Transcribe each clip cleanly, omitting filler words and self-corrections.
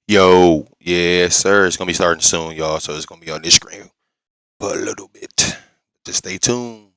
Yo, yes, sir. It's gonna be starting soon, y'all. So it's gonna be on this screen for a little bit. Just stay tuned.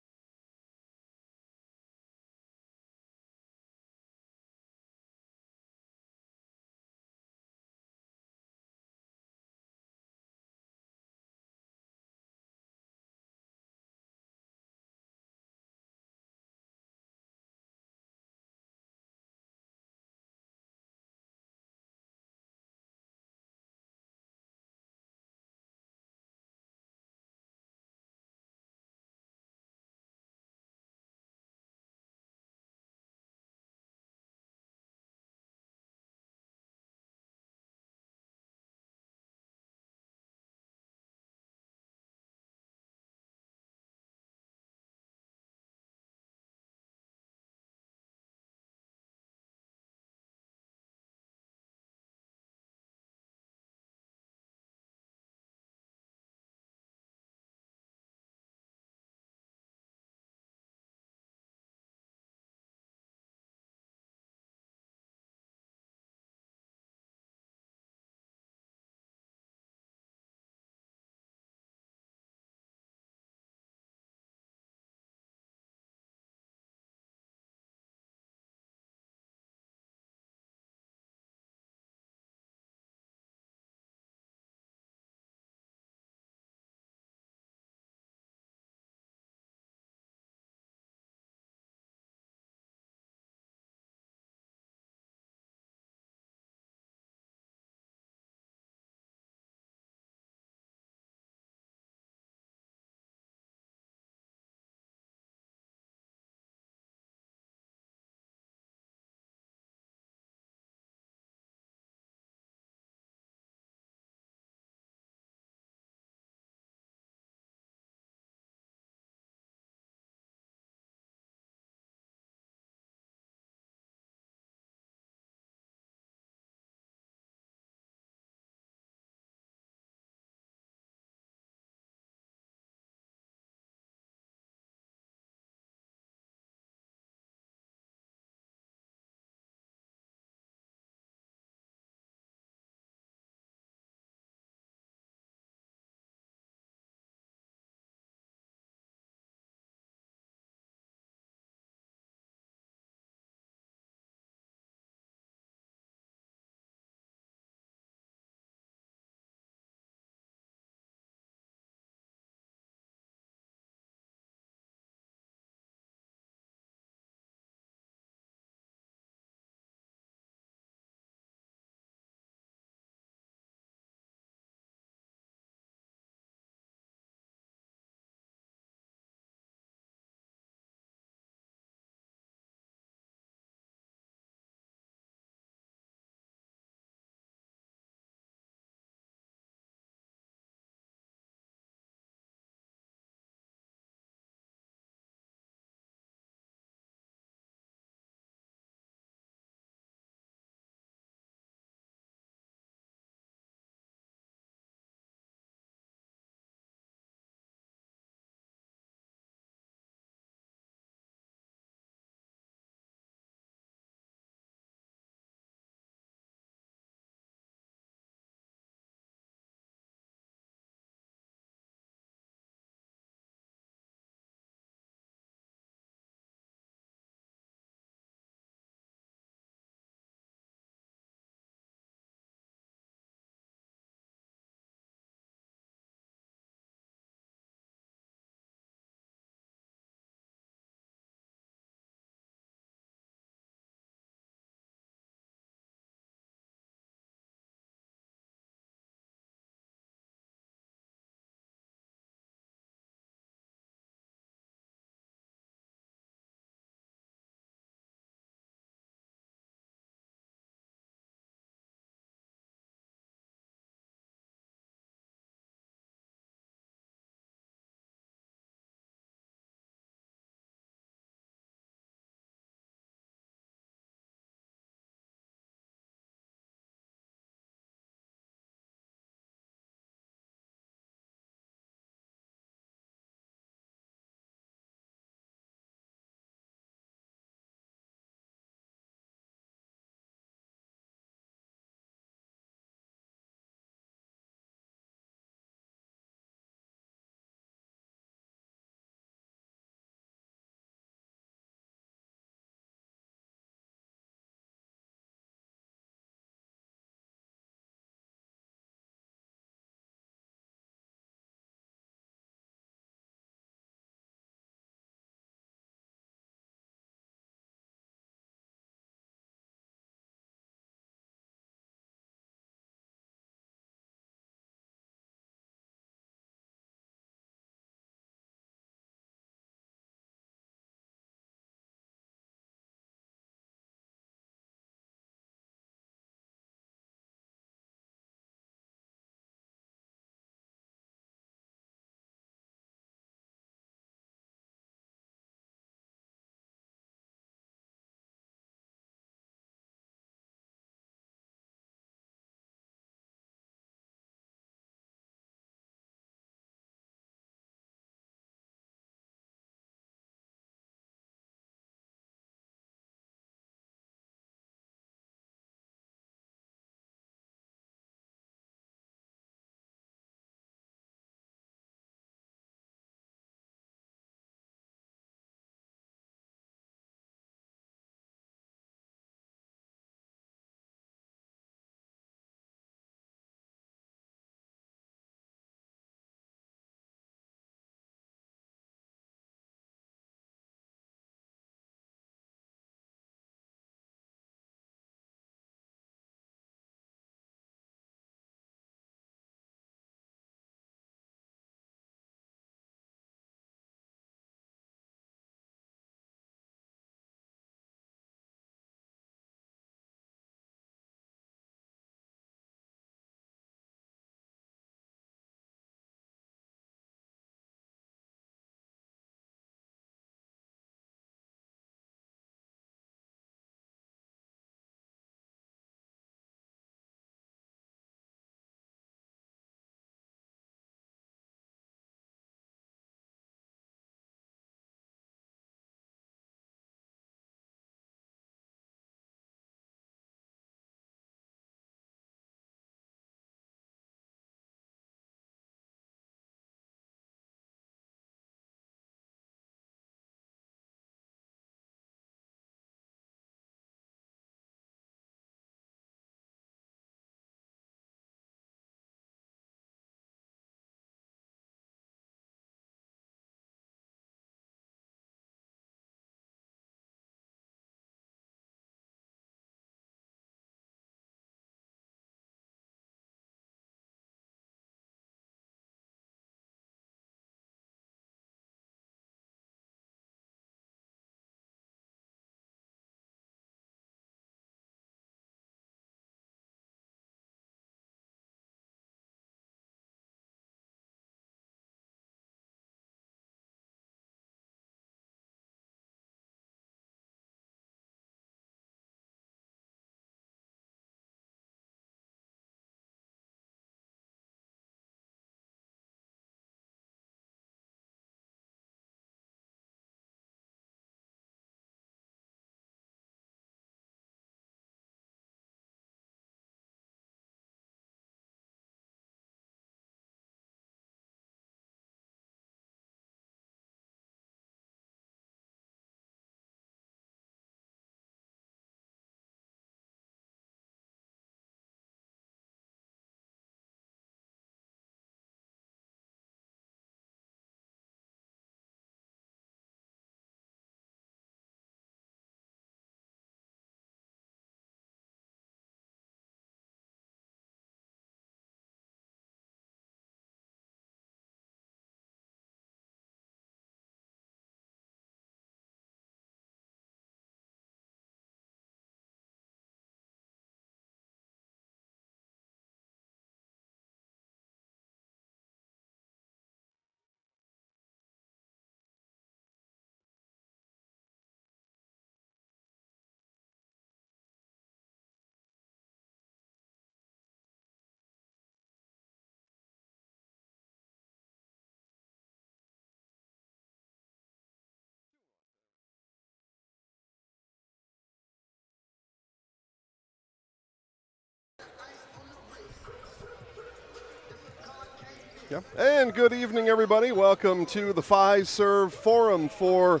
Yeah. And good evening, everybody. Welcome to the Fiserv Forum for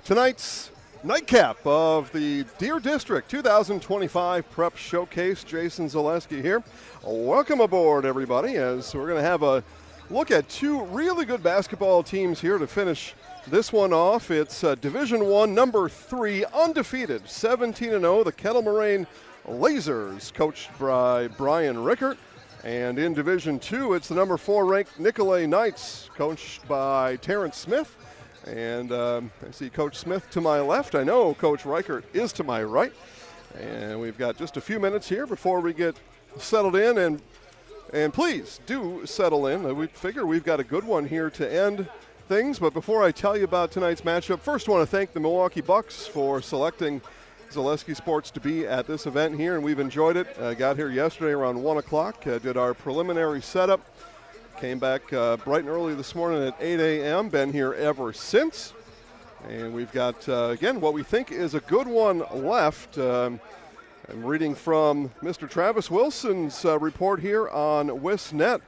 tonight's nightcap of the Deer District 2025 Prep Showcase. Jason Zaleski here. Welcome aboard, everybody, as we're going to have a look at two really good basketball teams here to finish this one off. It's Division I, number 3, undefeated, 17-0, the Kettle Moraine Lasers, coached by Brian Rickert. And in Division II, it's the number 4 ranked Nicolet Knights, coached by Terrence Smith. And I see Coach Smith to my left. I know Coach Reichert is to my right. And we've got just a few minutes here before we get settled in. And please do settle in. We figure we've got a good one here to end things. But before I tell you about tonight's matchup, first I want to thank the Milwaukee Bucks for selecting Zaleski Sports to be at this event here, and we've enjoyed it. Got here yesterday around 1 o'clock, did our preliminary setup, came back bright and early this morning at 8 a.m., been here ever since. And we've got, again, what we think is a good one left. I'm reading from Mr. Travis Wilson's report here on WISnet,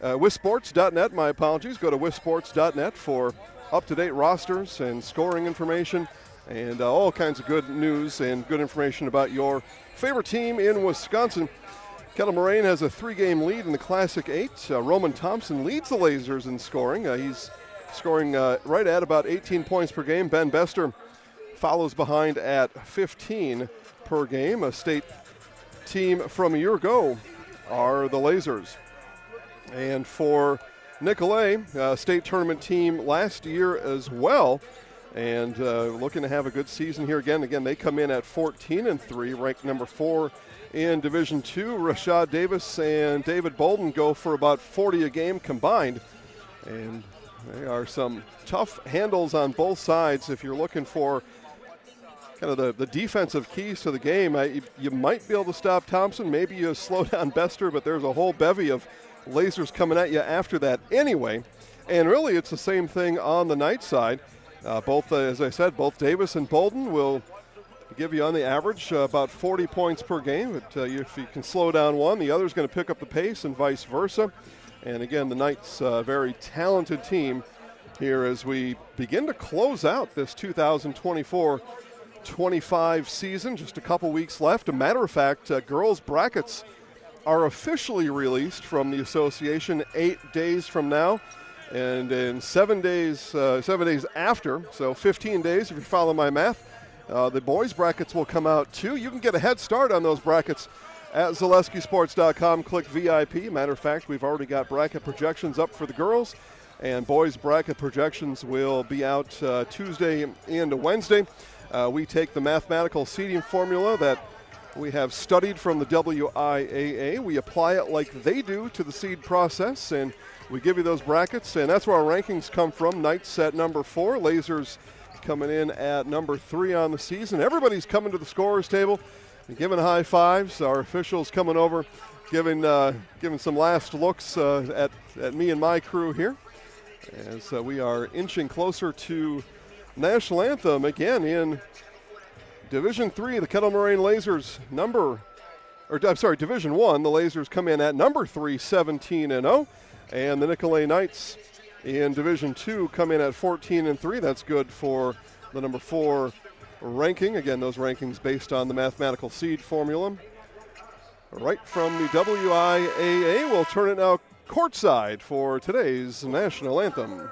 WISports.net, my apologies. Go to WISports.net for up-to-date rosters and scoring information, and all kinds of good news and good information about your favorite team in Wisconsin. Kettle Moraine has a 3-game lead in the Classic 8. Roman Thompson leads the Lasers in scoring. He's scoring right at about 18 points per game. Ben Bester follows behind at 15 per game. A state team from a year ago are the Lasers. And for Nicolet, state tournament team last year as well, and looking to have a good season here again. Again, they come in at 14-3, ranked number 4 in Division II. Rashad Davis and David Bolden go for about 40 a game combined. And they are some tough handles on both sides. If you're looking for kind of the defensive keys to the game, you might be able to stop Thompson. Maybe you slow down Bester, but there's a whole bevy of Lasers coming at you after that anyway. And really, it's the same thing on the night side. As I said, both Davis and Bolden will give you on the average about 40 points per game. But if you can slow down one, the other's going to pick up the pace and vice versa. And again, the Knights, a very talented team here as we begin to close out this 2024-25 season. Just a couple weeks left. A matter of fact, girls' brackets are officially released from the association 8 days from now. And in 7 days after, so 15 days if you follow my math, the boys' brackets will come out too. You can get a head start on those brackets at ZaleskiSports.com. Click VIP. Matter of fact, we've already got bracket projections up for the girls, and boys' bracket projections will be out Tuesday into Wednesday. We take the mathematical seeding formula that we have studied from the WIAA. We apply it like they do to the seed process, and we give you those brackets, and that's where our rankings come from. Knights at number 4, Lasers coming in at number 3 on the season. Everybody's coming to the scorer's table and giving high fives. Our officials coming over, giving some last looks at me and my crew here, as we are inching closer to National Anthem again in Division III. The Kettle Moraine Lasers Division I, the Lasers come in at number 3, 17-0. And the Nicolet Knights in Division II come in at 14-3. That's good for the number 4 ranking. Again, those rankings based on the mathematical seed formula. Right from the WIAA, we'll turn it now courtside for today's National Anthem.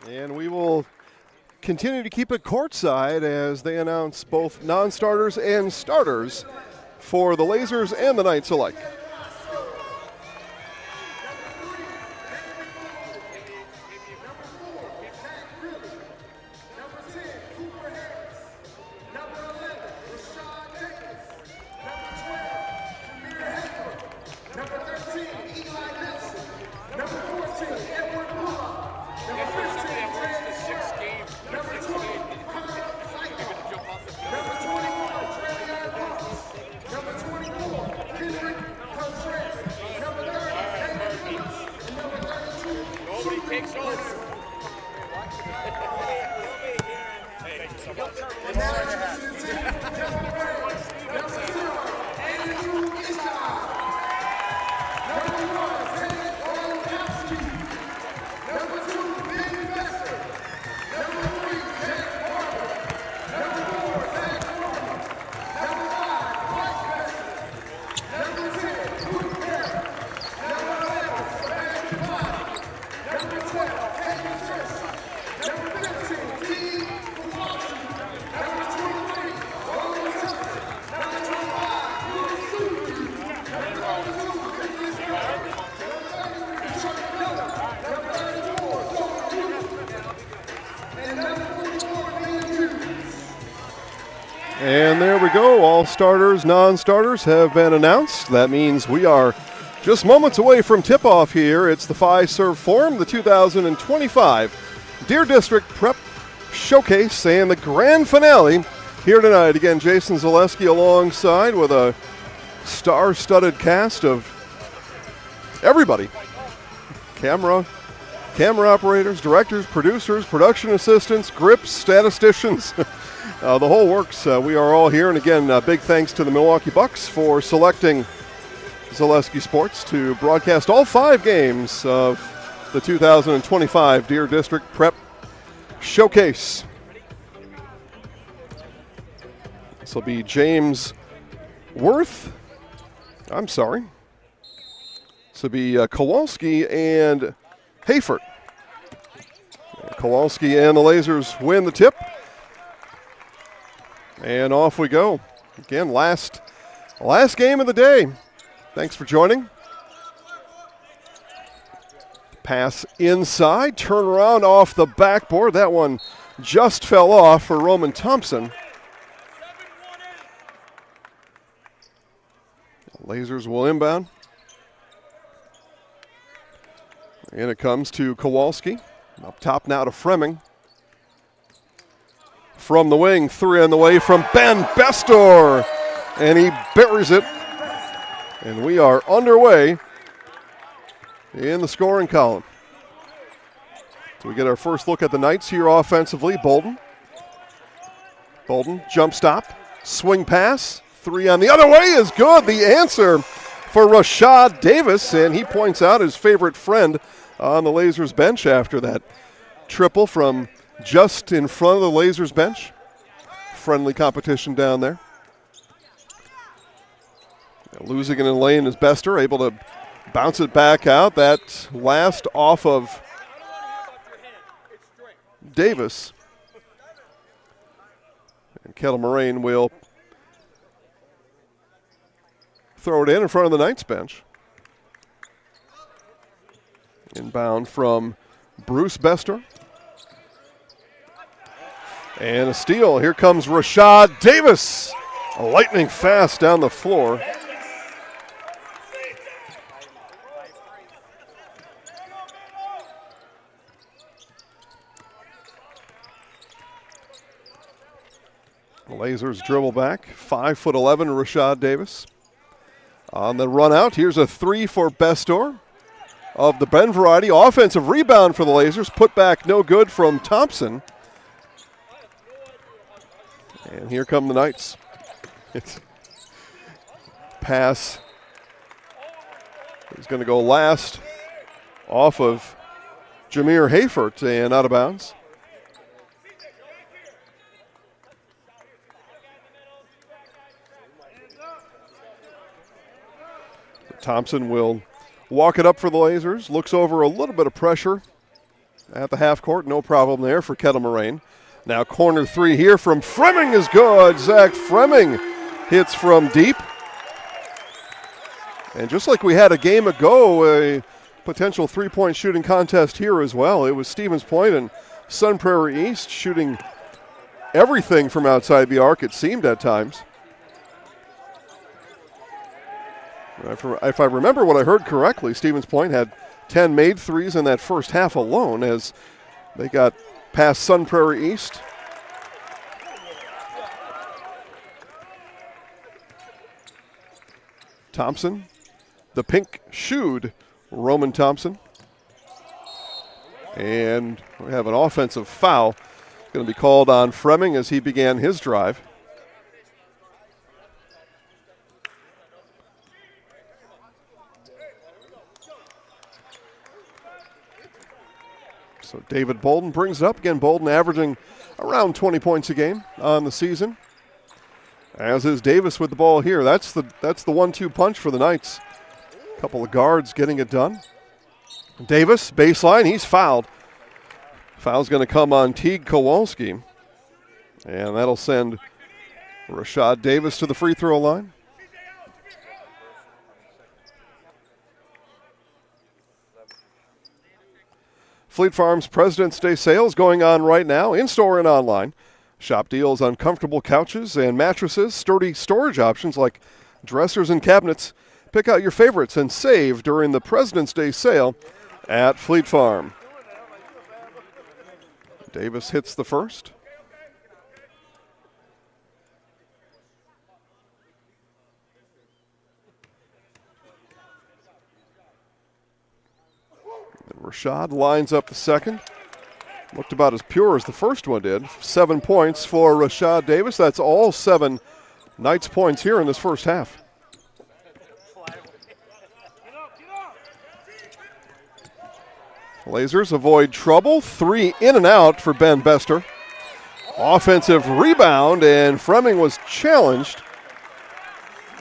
And we will continue to keep it courtside as they announce both non-starters and starters for the Lasers and the Knights alike. And there we go. All starters, non-starters have been announced. That means we are just moments away from tip-off here. It's the Fiserv Forum, the 2025 Deer District Prep Showcase, and the grand finale here tonight. Again, Jason Zaleski alongside with a star-studded cast of everybody. Camera operators, directors, producers, production assistants, grips, statisticians. The whole works. We are all here. And again, big thanks to the Milwaukee Bucks for selecting Zaleski Sports to broadcast all 5 games of the 2025 Deer District Prep Showcase. This will be James Worth. I'm sorry. This will be Kowalski and Hayford. Kowalski and the Lasers win the tip. And off we go. Again, last game of the day. Thanks for joining. Pass inside, turn around off the backboard. That one just fell off for Roman Thompson. Lasers will inbound. And it comes to Kowalski. Up top now to Fremming. From the wing, 3 on the way from Ben Bestor. And he buries it. And we are underway in the scoring column. So we get our first look at the Knights here offensively. Bolden, jump stop, swing pass. 3 on the other way is good. The answer for Rashad Davis. And he points out his favorite friend on the Lasers bench after that triple from just in front of the Lasers bench. Friendly competition down there. Losing it in lane is Bester, able to bounce it back out. That last off of Davis. And Kettle Moraine will throw it in front of the Knights bench. Inbound from Bruce Bester. And a steal. Here comes Rashad Davis. Lightning fast down the floor. The Lasers dribble back. 5'11" Rashad Davis. On the run out, here's a 3 for Bestor of the Ben variety. Offensive rebound for the Lasers. Put back no good from Thompson. And here come the Knights. Pass is going to go last off of Jameer Hayford and out of bounds. Thompson will walk it up for the Lasers. Looks over a little bit of pressure at the half court. No problem there for Kettle Moraine. Now corner three here from Fremming is good. Zach Fremming hits from deep. And just like we had a game ago, a potential three-point shooting contest here as well. It was Stevens Point and Sun Prairie East shooting everything from outside the arc, it seemed at times. If I remember what I heard correctly, Stevens Point had 10 made threes in that first half alone as they got past Sun Prairie East. Thompson, the pink-shoed Roman Thompson. And we have an offensive foul going to be called on Fremming as he began his drive. So David Bolden brings it up. Again, Bolden averaging around 20 points a game on the season. As is Davis with the ball here. That's the 1-2 punch for the Knights. A couple of guards getting it done. Davis, baseline, he's fouled. Foul's going to come on Teague Kowalski. And that'll send Rashad Davis to the free throw line. Fleet Farm's President's Day sales going on right now, in-store and online. Shop deals on comfortable couches and mattresses, sturdy storage options like dressers and cabinets. Pick out your favorites and save during the President's Day sale at Fleet Farm. Davis hits the first. Rashad lines up the second. Looked about as pure as the first one did. 7 points for Rashad Davis. That's all 7 Knights points here in this first half. Blazers avoid trouble. 3 in and out for Ben Bester. Offensive rebound, and Fremming was challenged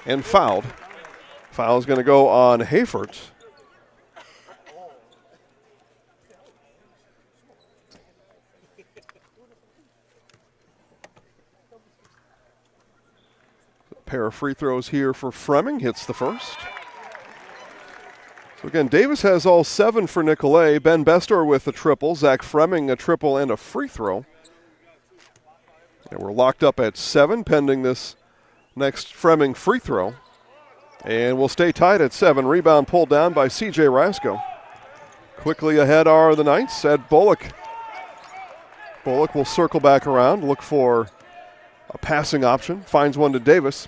and fouled. Foul is going to go on Hayfort. Pair of free throws here for Fremming. Hits the first. So again, Davis has all 7 for Nicolet. Ben Bestor with a triple. Zach Fremming a triple and a free throw. And we're locked up at 7 pending this next Fremming free throw. And we'll stay tied at 7. Rebound pulled down by C.J. Rasco. Quickly ahead are the Knights. Ed Bullock. Bullock will circle back around, look for a passing option. Finds one to Davis.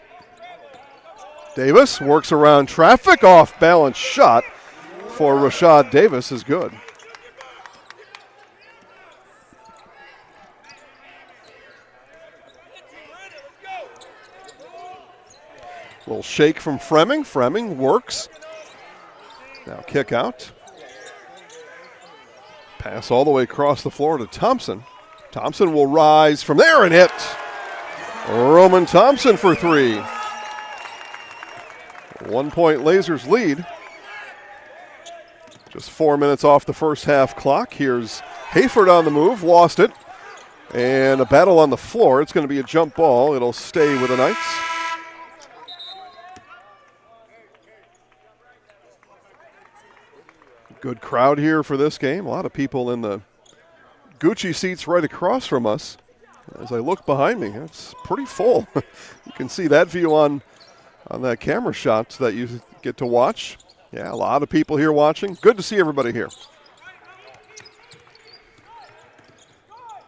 Davis works around traffic. Off balance shot for Rashad Davis is good. Little shake from Fremming. Fremming works. Now kick out. Pass all the way across the floor to Thompson. Thompson will rise from there and hit. Roman Thompson for 3. 1 point Lasers lead. Just 4 minutes off the first half clock. Here's Hayford on the move, lost it. And a battle on the floor. It's going to be a jump ball. It'll stay with the Knights. Good crowd here for this game. A lot of people in the Gucci seats right across from us. As I look behind me, it's pretty full. You can see that view on that camera shot that you get to watch. Yeah, a lot of people here watching. Good to see everybody here.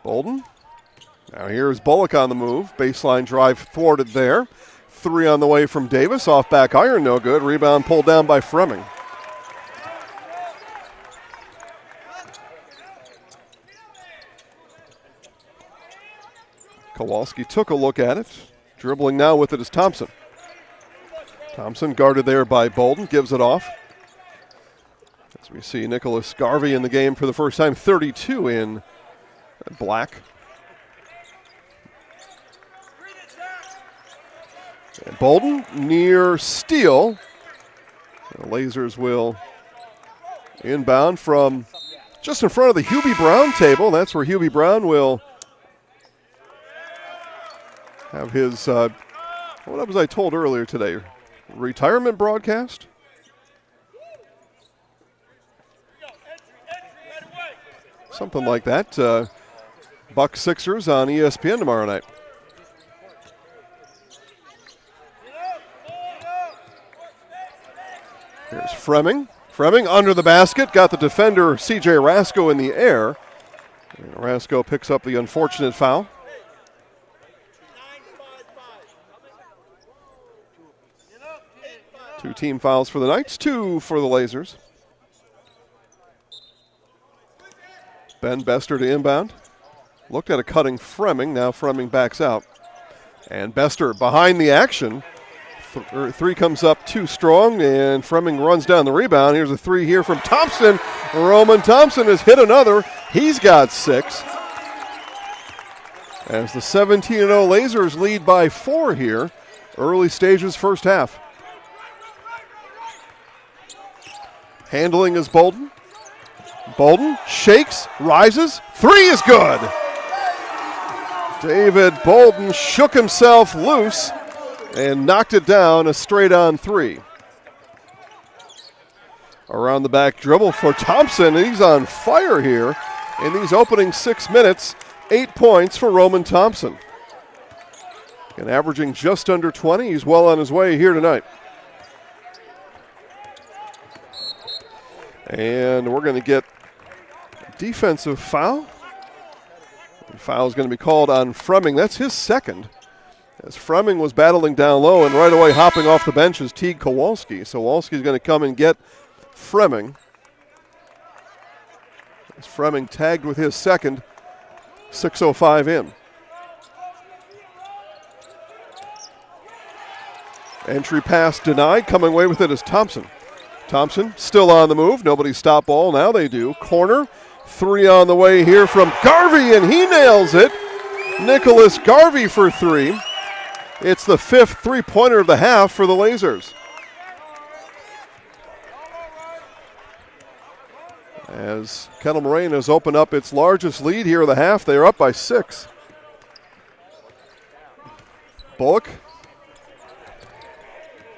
Bolden. Now here's Bullock on the move. Baseline drive thwarted there. 3 on the way from Davis. Off back iron, no good. Rebound pulled down by Fremming. Kowalski took a look at it. Dribbling now with it is Thompson. Thompson guarded there by Bolden, gives it off. As we see Nicholas Garvey in the game for the first time, 32 in black. And Bolden near steal. The Lasers will inbound from just in front of the Hubie Brown table. That's where Hubie Brown will have his, what was I told earlier today? Retirement broadcast? Something like that. Buck Sixers on ESPN tomorrow night. Here's Fremming. Fremming under the basket. Got the defender, C.J. Rasko, in the air. And Rasko picks up the unfortunate foul. Two team fouls for the Knights, 2 for the Lasers. Ben Bester to inbound. Looked at a cutting Fremming. Now Fremming backs out. And Bester behind the action. Three comes up too strong, and Fremming runs down the rebound. Here's a three here from Thompson. Roman Thompson has hit another. He's got 6. As the 17-0 Lasers lead by 4 here. Early stages, first half. Handling is Bolden. Bolden shakes, rises. 3 is good. David Bolden shook himself loose and knocked it down, a straight-on 3. Around the back dribble for Thompson. He's on fire here in these opening 6 minutes. 8 points for Roman Thompson. And averaging just under 20. He's well on his way here tonight. And we're going to get a defensive foul. The foul is going to be called on Fremming. That's his second. As Fremming was battling down low, and right away hopping off the bench is Teague Kowalski. So Kowalski's going to come and get Fremming. As Fremming tagged with his second, 6:05 in. Entry pass denied. Coming away with it is Thompson. Thompson still on the move. Nobody stop ball. Now they do. Corner. 3 on the way here from Garvey, and he nails it. Nicholas Garvey for 3. It's the 5th three-pointer of the half for the Lasers. As Kettle Moraine has opened up its largest lead here of the half, they are up by 6. Bullock.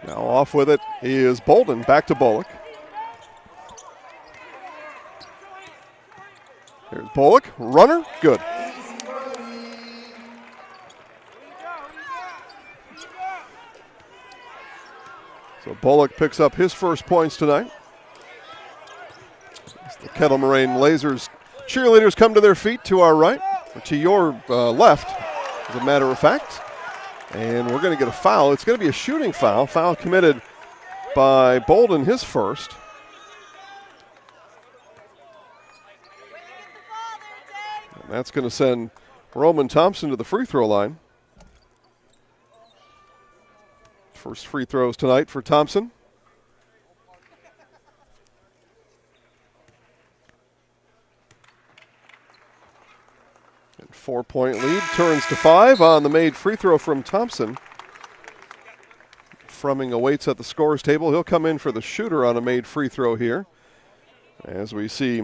Now off with it is Bolden. Back to Bullock. Here's Bullock. Runner. Good. So Bullock picks up his first points tonight. As the Kettle Moraine Lasers cheerleaders come to their feet to our right, or to your left, as a matter of fact. And we're going to get a foul. It's going to be a shooting foul. Foul committed by Bolden, his first. And that's going to send Roman Thompson to the free throw line. First free throws tonight for Thompson. And 4-point lead turns to 5 on the made free throw from Thompson. Fremming awaits at the scorer's table. He'll come in for the shooter on a made free throw here. As we see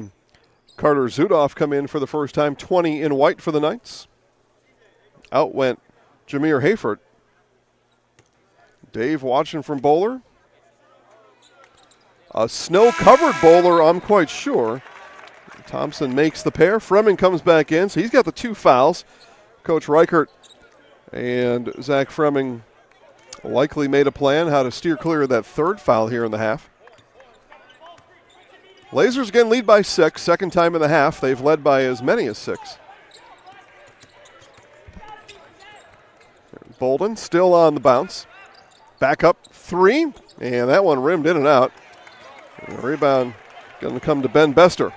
Carter Zudoff come in for the first time, 20 in white for the Knights. Out went Jameer Hayford. Dave watching from Bowler. A snow-covered Bowler, I'm quite sure. Thompson makes the pair. Fremming comes back in, so he's got the 2 fouls. Coach Reichert and Zach Fremming likely made a plan how to steer clear of that 3rd foul here in the half. Lasers again lead by 6, second time in the half. They've led by as many as 6. Bolden still on the bounce. Back up 3, and that one rimmed in and out. And the rebound going to come to Ben Bester.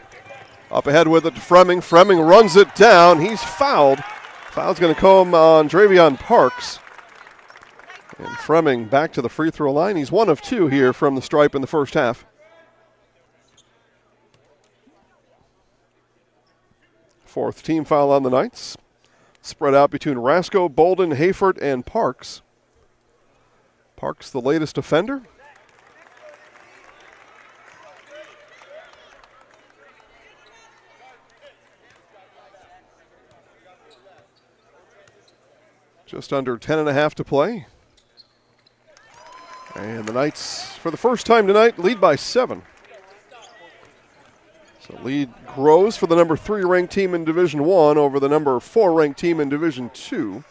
Up ahead with it to Fremming. Fremming runs it down. He's fouled. Foul's going to come on Dravion Parks. And Fremming back to the free throw line. He's 1 of 2 here from the stripe in the first half. Fourth team foul on the Knights. Spread out between Rasko, Bolden, Hayford, and Parks. Parks, the latest offender. Just under 10.5 to play. And the Knights, for the first time tonight, lead by 7. So lead grows for the number 3 ranked team in Division I over the number 4 ranked team in Division II.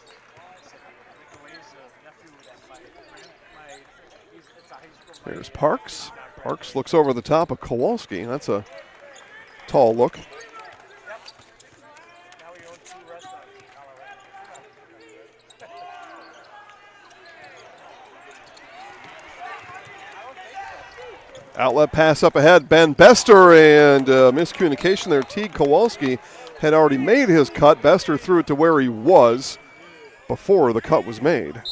There's Parks. Parks looks over the top of Kowalski. That's a tall look. Outlet pass up ahead. Ben Bester, and miscommunication there. Teague Kowalski had already made his cut. Bester threw it to where he was before the cut was made.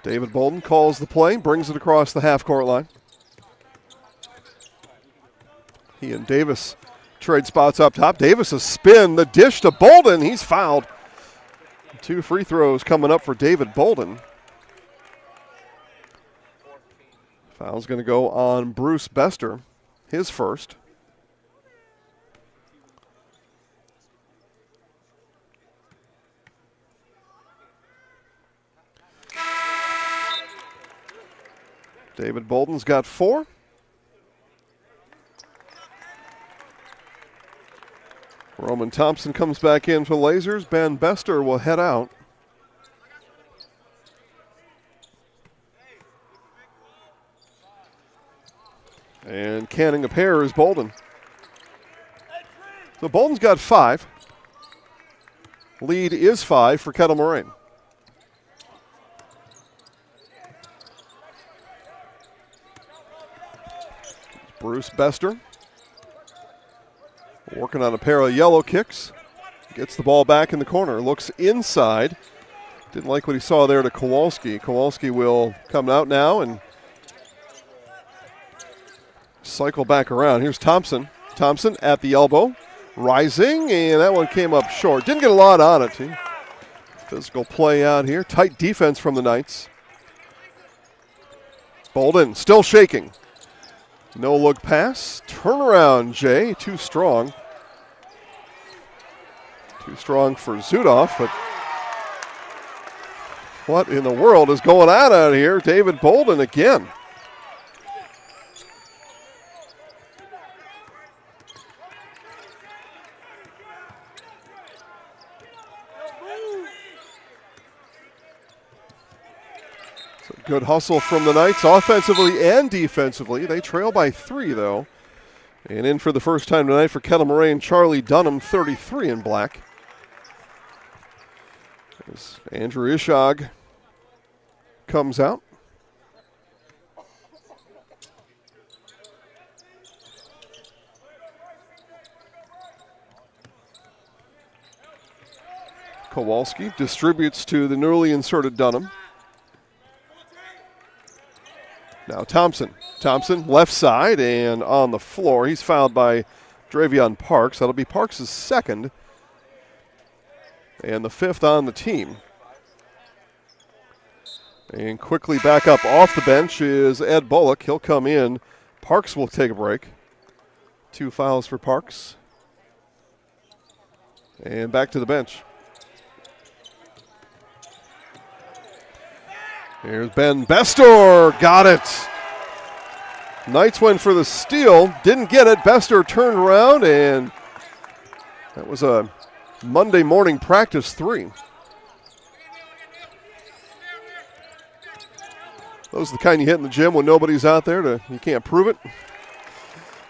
David Bolden calls the play, brings it across the half-court line. He and Davis trade spots up top. Davis a spin, the dish to Bolden. He's fouled. 2 free throws coming up for David Bolden. Foul's going to go on Bruce Bester, his first. David Bolden's got 4. Roman Thompson comes back in for the Lasers. Ben Bester will head out. And canning a pair is Bolden. So Bolden's got 5. Lead is 5 for Kettle Moraine. Bruce Bester working on a pair of yellow kicks. Gets the ball back in the corner. Looks inside. Didn't like what he saw there to Kowalski. Kowalski will come out now and cycle back around. Here's Thompson. Thompson at the elbow. Rising, and that one came up short. Didn't get a lot on it. Physical play out here. Tight defense from the Knights. Bolden still shaking. No look pass. Turnaround, Jay. Too strong. Too strong for Zudoff, but what in the world is going on out here? David Bolden again. Good hustle from the Knights, offensively and defensively. They trail by 3, though. And in for the first time tonight for Kettle Moraine, Charlie Dunham, 33 in black. As Andrew Ishog comes out. Kowalski distributes to the newly inserted Dunham. Now Thompson. Thompson left side and on the floor. He's fouled by Dravion Parks. That'll be Parks' second and the 5th on the team. And quickly back up off the bench is Ed Bullock. He'll come in. Parks will take a break. 2 fouls for Parks. And back to the bench. Here's Ben Bester. Got it. Knights went for the steal. Didn't get it. Bester turned around, and that was a Monday morning practice 3. Those are the kind you hit in the gym when nobody's out there. You can't prove it.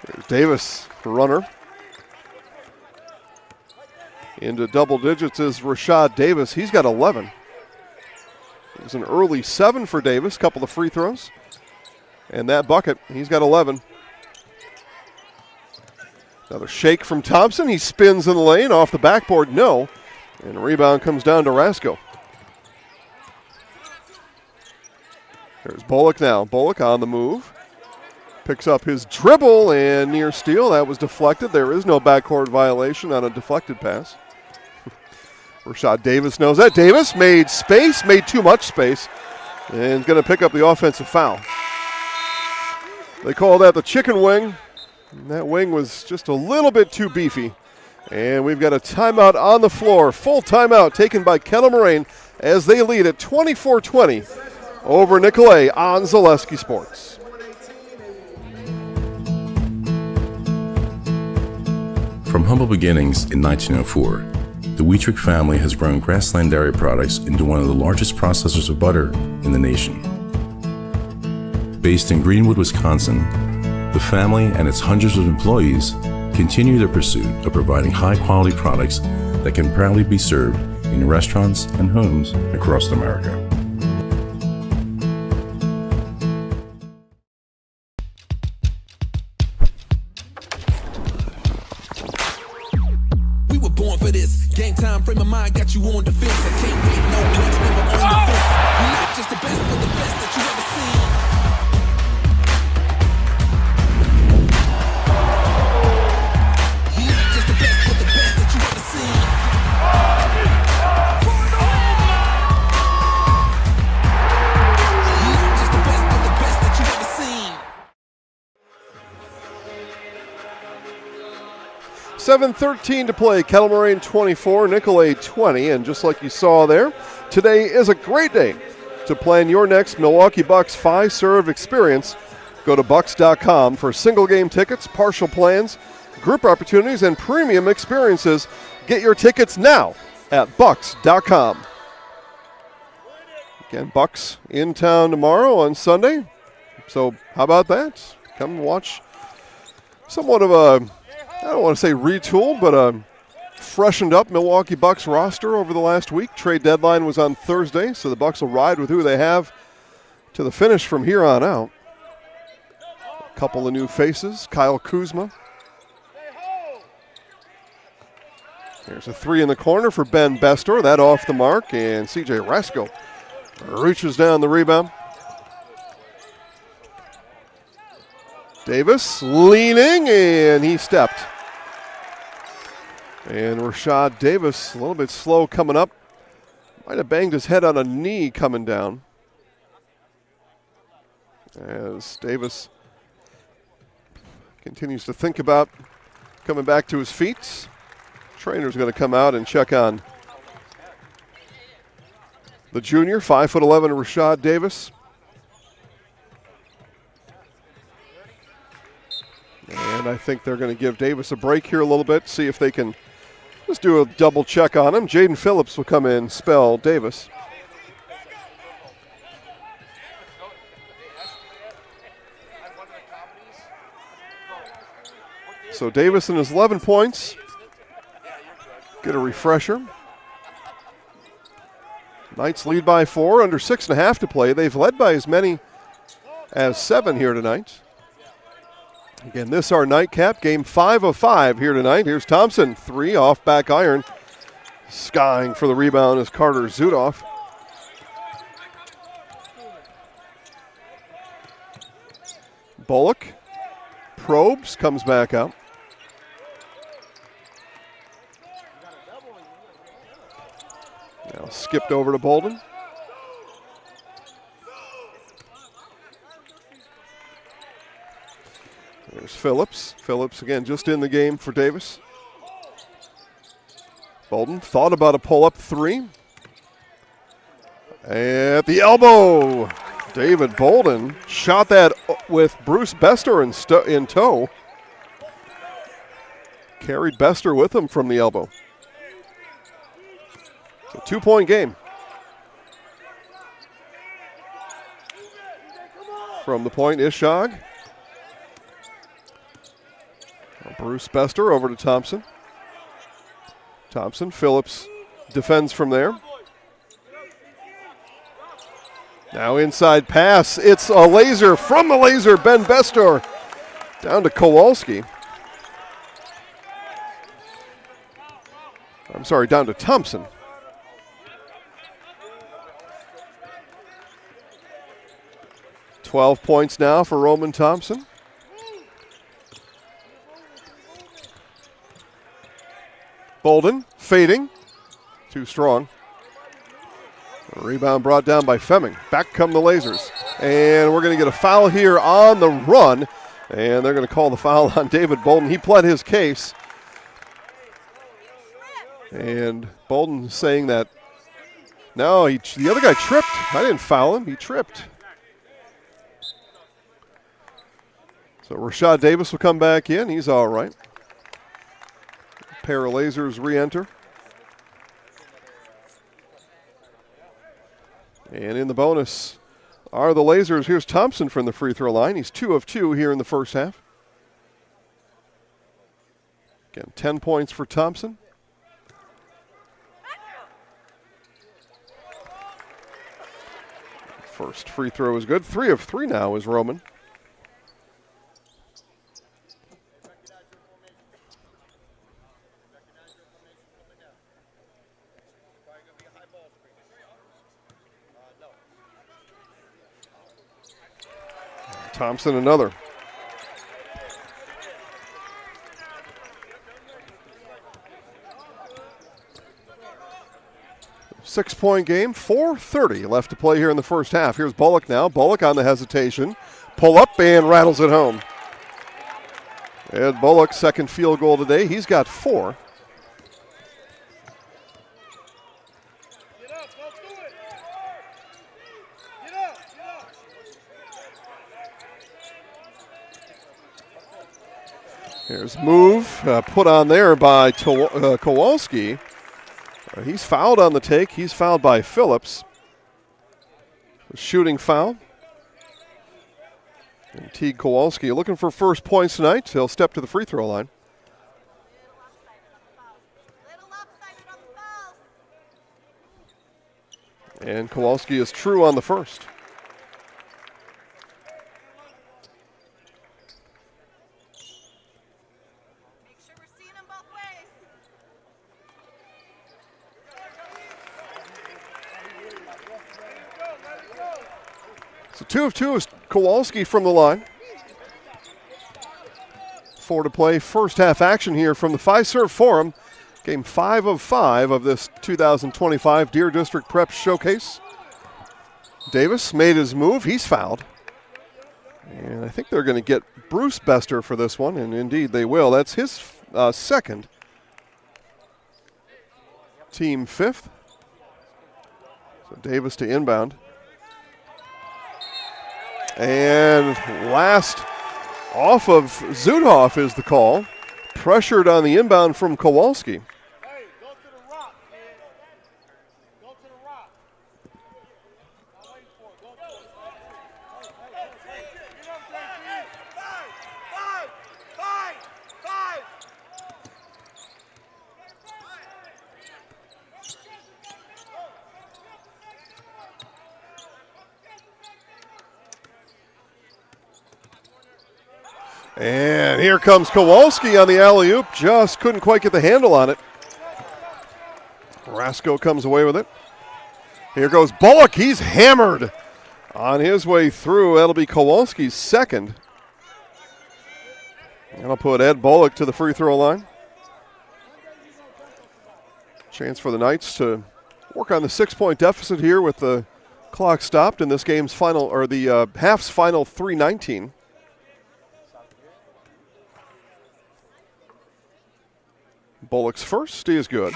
There's Davis, the runner. Into double digits is Rashad Davis. He's got 11. It was an early 7 for Davis, couple of free throws. And that bucket, he's got 11. Another shake from Thompson. He spins in the lane, off the backboard, no. And the rebound comes down to Rasko. There's Bullock now. Bullock on the move. Picks up his dribble and near steal. That was deflected. There is no backcourt violation on a deflected pass. Rashad Davis knows that. Davis made space, made too much space, and going to pick up the offensive foul. They call that the chicken wing. And that wing was just a little bit too beefy. And we've got a timeout on the floor, full timeout taken by Kettle Moraine as they lead at 24-20 over Nicolet on Zaleski Sports. From humble beginnings in 1904, the Wheatrick family has grown Grassland Dairy Products into one of the largest processors of butter in the nation. Based in Greenwood, Wisconsin, the family and its hundreds of employees continue their pursuit of providing high-quality products that can proudly be served in restaurants and homes across America. We were born for this. Game time, frame of mind, got you on defense. I can't wait, no breaks, never on the fence. We're not just the best, but the best that you ever seen. $7:13 to play. Kettle Moraine 24, Nicolet 20. And just like you saw there, today is a great day to plan your next Milwaukee Bucks Fiserv experience. Go to Bucks.com for single game tickets, partial plans, group opportunities, and premium experiences. Get your tickets now at Bucks.com. Again, Bucks in town tomorrow on Sunday. So how about that? Come watch somewhat of a, I don't want to say retooled, but a freshened up Milwaukee Bucks roster over the last week. Trade deadline was on Thursday, so the Bucks will ride with who they have to the finish from here on out. A couple of new faces, Kyle Kuzma. There's a three in the corner for Ben Bestor. That off the mark, and C.J. Rasko reaches down the rebound. Davis leaning, and he stepped. And Rashad Davis, a little bit slow coming up. Might have banged his head on a knee coming down. As Davis continues to think about coming back to his feet. Trainer's going to come out and check on the junior, 5'11", Rashad Davis. And I think they're going to give Davis a break here a little bit, see if they can just do a double check on him. Jaden Phillips will come in, spell Davis. So Davis and his 11 points. Get a refresher. Knights lead by 4, under 6.5 to play. They've led by as many as 7 here tonight. Again, this our nightcap, game 5 of 5 here tonight. Here's Thompson, 3 off back iron. Skying for the rebound is Carter Zudoff. Bullock probes, comes back out. Now skipped over to Bolden. There's Phillips. Phillips again just in the game for Davis. Bolden thought about a pull-up 3. At the elbow, David Bolden shot that with Bruce Bestor in tow. Carried Bestor with him from the elbow. It's a 2-point game. From the point, Ishog. Bruce Bestor over to Thompson. Thompson, Phillips defends from there. Now inside pass. It's a laser from the laser. Ben Bestor down to Kowalski. I'm sorry, down to Thompson. $12 points now for Roman Thompson. Bolden fading. too strong. Rebound brought down by Fleming. Back come the Lasers. And we're going to get a foul here on the run. And they're going to call the foul on David Bolden. He pled his case. And Bolden saying that, no, the other guy tripped. I didn't foul him. He tripped. So Rashad Davis will come back in. He's all right. Pair of Lasers re-enter. And in the bonus are the Lasers. Here's Thompson from the free throw line. He's 2 of 2 here in the first half. Again, 10 points for Thompson. First free throw is good. 3 of 3 now is Roman. Thompson another. Six-point game, 4:30 left to play here in the first half. Here's Bullock now. Bullock on the hesitation. Pull up and rattles it home. Ed Bullock, second field goal today. He's got 4. Here's move put on there by Kowalski. He's fouled on the take. He's fouled by Phillips. Shooting foul. And Teague Kowalski looking for first points tonight. He'll step to the free throw line. And Kowalski is true on the first. So 2 of 2 is Kowalski from the line. 4 to play. First half action here from the Fiserv Forum. Game 5 of 5 of this 2025 Deer District Prep Showcase. Davis made his move. He's fouled. And I think they're going to get Bruce Bester for this one, and indeed they will. That's his second. Team 5th. So Davis to inbound. And last off of Zudhoff is the call. Pressured on the inbound from Kowalski. Hey, go to the rock, man. Go to the rock. I'm waiting for it. Go to it. Hey, get up there, Five. And here comes Kowalski on the alley-oop. Just couldn't quite get the handle on it. Rasko comes away with it. Here goes Bullock. He's hammered on his way through. That'll be Kowalski's second. And I'll put Ed Bullock to the free throw line. Chance for the Knights to work on the 6-point deficit here with the clock stopped in this game's final, or the half's final 3:19. Bullock's first is good.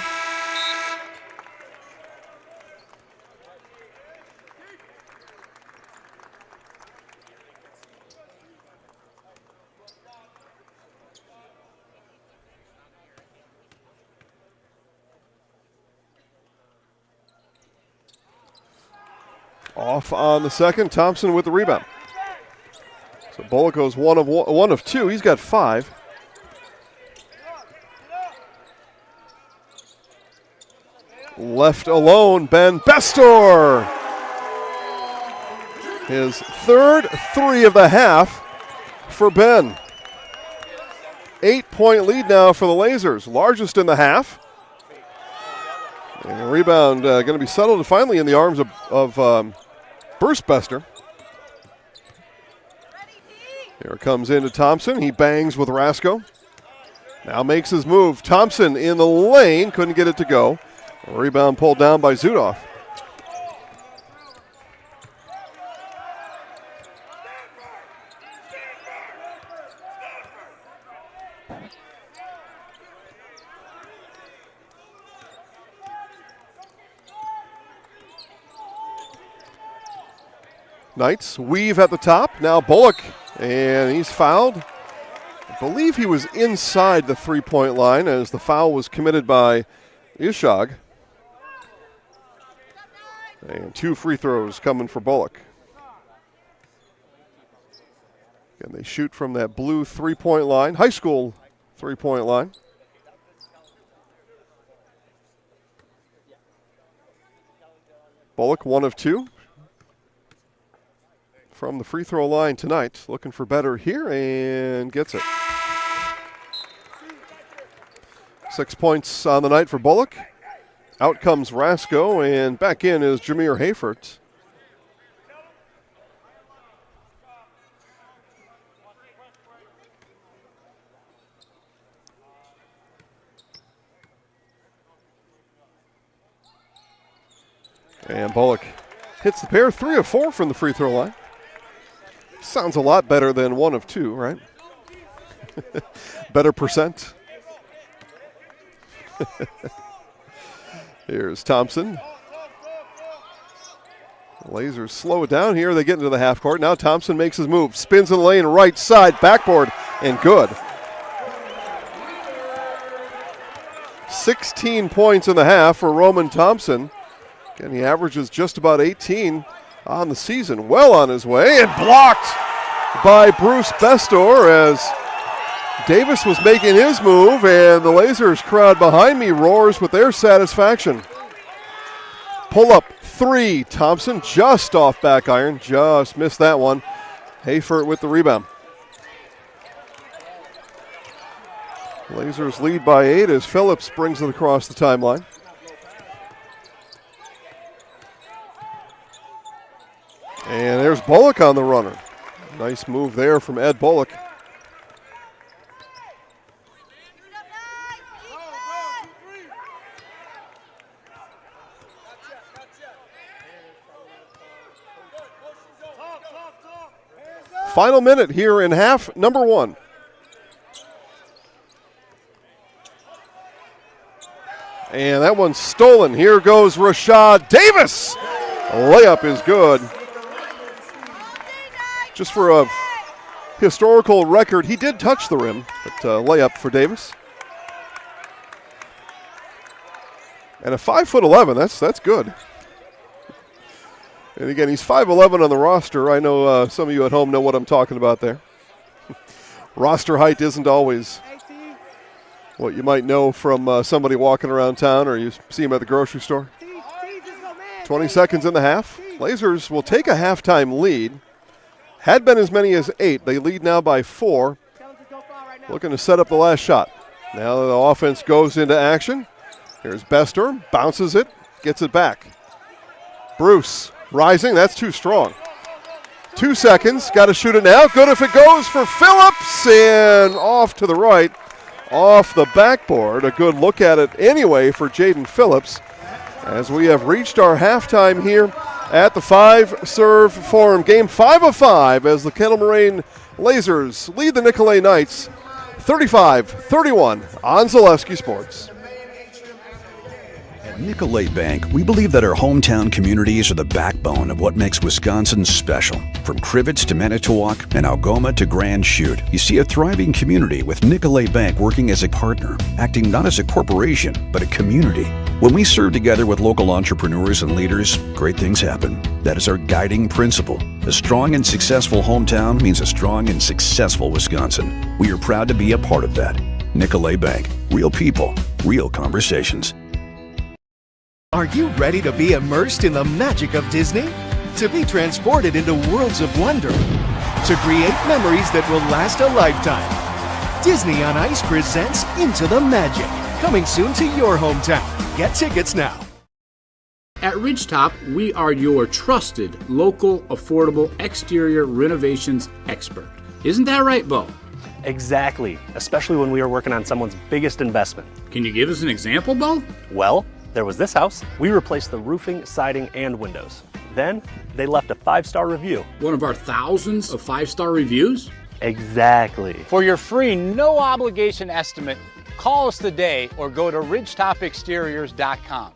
Off on the second, Thompson with the rebound. So Bullock goes one of 2. He's got 5. Left alone, Ben Bestor. His third 3 of the half for Ben. 8-point lead now for the Lasers, largest in the half. And the rebound going to be settled finally in the arms of Bruce Bester. Here it comes into Thompson. He bangs with Rasko. Now makes his move. Thompson in the lane, couldn't get it to go. Rebound pulled down by Zudoff. Knights weave at the top. Now Bullock, and he's fouled. I believe he was inside the three-point line as the foul was committed by Ishag. And 2 free throws coming for Bullock. And they shoot from that blue three-point line, high school three-point line. Bullock 1 of 2. From the free throw line tonight, looking for better here and gets it. 6 points on the night for Bullock. Out comes Rasco, and back in is Jameer Hayfort. And Bullock hits the pair, 3 of 4 from the free throw line. Sounds a lot better than 1 of 2, right? Better percent. Here's Thompson. The Lasers slow it down here. They get into the half court. Now Thompson makes his move. Spins in the lane, right side, backboard, and good. 16 points in the half for Roman Thompson. Again, he averages just about 18 on the season. Well on his way, and blocked by Bruce Bestor as Davis was making his move, and the Lasers crowd behind me roars with their satisfaction. Pull up 3, Thompson just off back iron, just missed that one. Hayfort with the rebound. Lasers lead by 8 as Phillips brings it across the timeline. And there's Bullock on the runner. Nice move there from Ed Bullock. Final minute here in half number 1. And that one's stolen. Here goes Rashad Davis. Layup is good. Just for a historical record, he did touch the rim, but layup for Davis. And a 5'11", that's good. And again, he's 5'11" on the roster. I know some of you at home know what I'm talking about there. Roster height isn't always what you might know from somebody walking around town or you see him at the grocery store. 20 seconds in the half. Lasers will take a halftime lead. Had been as many as 8. They lead now by 4. Looking to set up the last shot. Now the offense goes into action. Here's Bestor, bounces it, gets it back. Bruce rising, that's too strong. 2 seconds, got to shoot it now. Good if it goes for Phillips, and off to the right, off the backboard. A good look at it anyway for Jaden Phillips as we have reached our halftime here at the 5-Serve Forum. Game 5 of 5 as the Kettle Moraine Lasers lead the Nicolet Knights 35-31 on Zaleski Sports. At Nicolet Bank, we believe that our hometown communities are the backbone of what makes Wisconsin special. From Crivets to Manitowoc and Algoma to Grand Chute, you see a thriving community with Nicolet Bank working as a partner, acting not as a corporation, but a community. When we serve together with local entrepreneurs and leaders, great things happen. That is our guiding principle. A strong and successful hometown means a strong and successful Wisconsin. We are proud to be a part of that. Nicolet Bank. Real people, real conversations. Are you ready to be immersed in the magic of Disney? To be transported into worlds of wonder? To create memories that will last a lifetime? Disney on Ice presents Into the Magic, coming soon to your hometown. Get tickets now. At Ridgetop, we are your trusted, local, affordable exterior renovations expert. Isn't that right, Bo? Exactly, especially when we are working on someone's biggest investment. Can you give us an example, Bo? Well, There was this house. We replaced the roofing, siding, and windows. Then they left a 5-star review. One of our thousands of 5-star reviews? Exactly. For your free, no obligation estimate, call us today or go to ridgetopexteriors.com.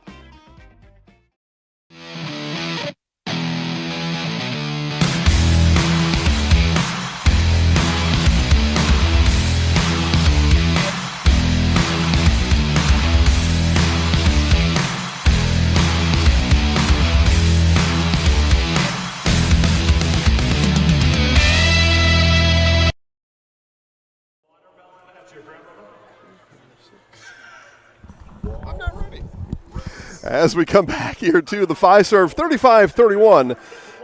I'm not ready. As we come back here to the Fiserv 35-31,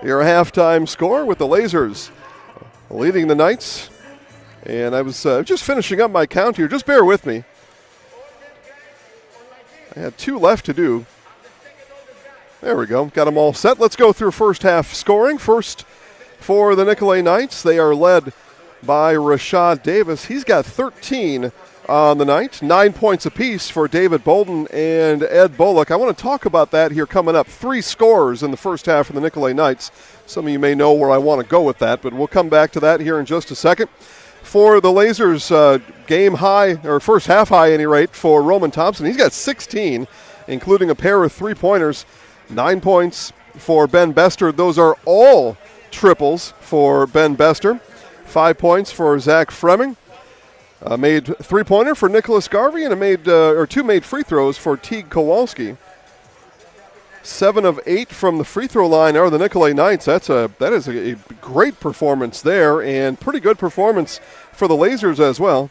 your halftime score with the Lasers leading the Knights. And I was just finishing up my count here. Just bear with me. I had 2 left to do. There we go. Got them all set. Let's go through first half scoring. First for the Nicolet Knights, they are led by Rashad Davis. He's got 13 on the night, 9 points apiece for David Bolden and Ed Bullock. I want to talk about that here coming up. 3 scores in the first half for the Nicolet Knights. Some of you may know where I want to go with that, but we'll come back to that here in just a second. For the Lasers, game high, or first half high, at any rate, for Roman Thompson. He's got 16, including a pair of 3-pointers. 9 points for Ben Bester. Those are all triples for Ben Bester. 5 points for Zach Fremming. Made 3-pointer for Nicholas Garvey, and made 2 made free throws for Teague Kowalski. 7 of 8 from the free throw line are the Nicolet Knights. That is a great performance there, and pretty good performance for the Lasers as well,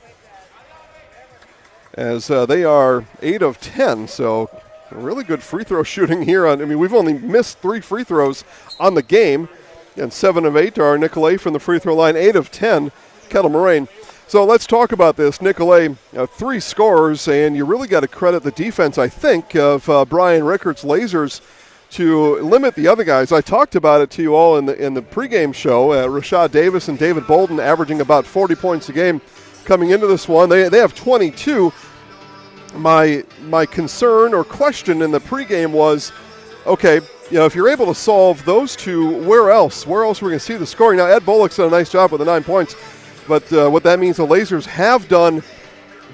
as they are 8 of 10. So really good free throw shooting here. We've only missed 3 free throws on the game, and 7 of 8 are Nicolet from the free throw line. 8 of 10, Kettle Moraine. So let's talk about this. Nicolet, 3 scorers, and you really got to credit the defense, I think, of Brian Rickards' Lasers to limit the other guys. I talked about it to you all in the pregame show. Rashad Davis and David Bolden averaging about 40 points a game coming into this one. They have 22. My concern or question in the pregame was, okay, if you're able to solve those 2, where else? Where else are we going to see the scoring? Now, Ed Bullock's done a nice job with the 9 points. But what that means, the Lasers have done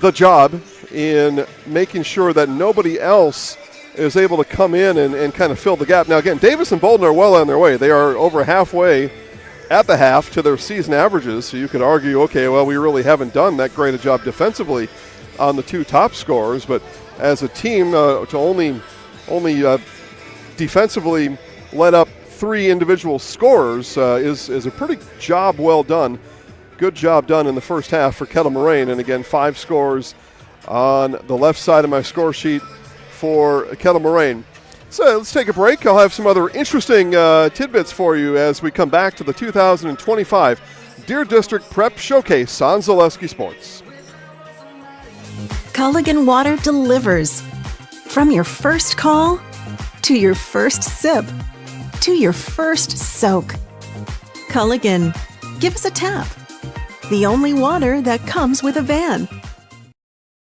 the job in making sure that nobody else is able to come in and kind of fill the gap. Now, again, Davis and Bolden are well on their way. They are over halfway at the half to their season averages. So you could argue, okay, well, we really haven't done that great a job defensively on the 2 top scorers. But as a team, to only defensively let up 3 individual scorers is a pretty job well done. Good job done in the first half for Kettle Moraine. And again, 5 scores on the left side of my score sheet for Kettle Moraine. So let's take a break. I'll have some other interesting tidbits for you as we come back to the 2025 Deer District Prep Showcase on Zaleski Sports. Culligan Water delivers. From your first call, to your first sip, to your first soak. Culligan, give us a tap. The only water that comes with a van.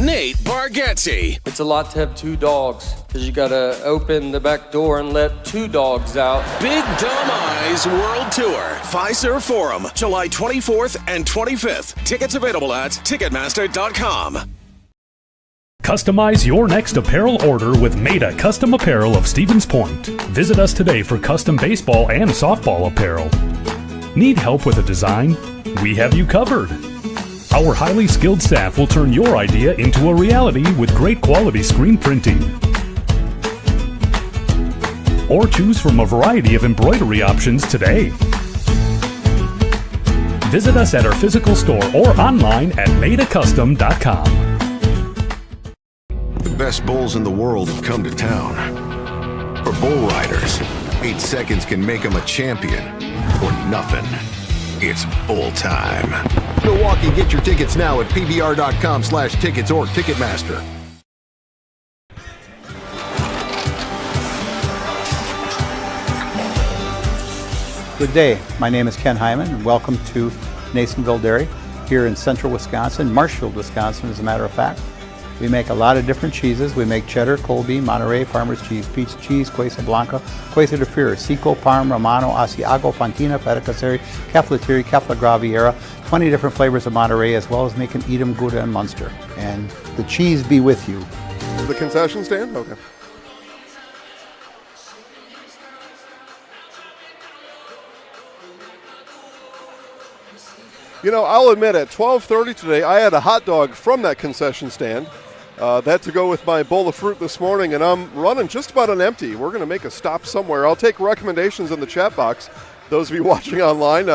Nate Bargatze. It's a lot to have 2 dogs, because you gotta open the back door and let 2 dogs out. Big Dumb Eyes World Tour. Fiserv Forum, July 24th and 25th. Tickets available at Ticketmaster.com. Customize your next apparel order with Maida Custom Apparel of Stevens Point. Visit us today for custom baseball and softball apparel. Need help with a design? We have you covered. Our highly skilled staff will turn your idea into a reality with great quality screen printing. Or choose from a variety of embroidery options today. Visit us at our physical store or online at maidacustom.com. The best bulls in the world have come to town. For bull riders, 8 seconds can make them a champion or nothing. It's bull time. Milwaukee, get your tickets now at pbr.com/tickets or Ticketmaster. Good day. My name is Ken Hyman, and welcome to Nasonville Dairy here in central Wisconsin, Marshfield, Wisconsin, as a matter of fact. We make a lot of different cheeses. We make cheddar, Colby, Monterey, Farmer's cheese, pizza cheese, Quesa Blanca, Quesa de Fir, Seco, Parm, Romano, Asiago, Fontina, Feta Caseri, Caflateri, Cafla Graviera, 20 different flavors of Monterey, as well as making Edam, Gouda, and Munster. And the cheese be with you. The concession stand? Okay. You know, I'll admit at 12:30 today, I had a hot dog from that concession stand. That to go with my bowl of fruit this morning, and I'm running just about on empty. We're going to make a stop somewhere. I'll take recommendations in the chat box. Those of you watching online,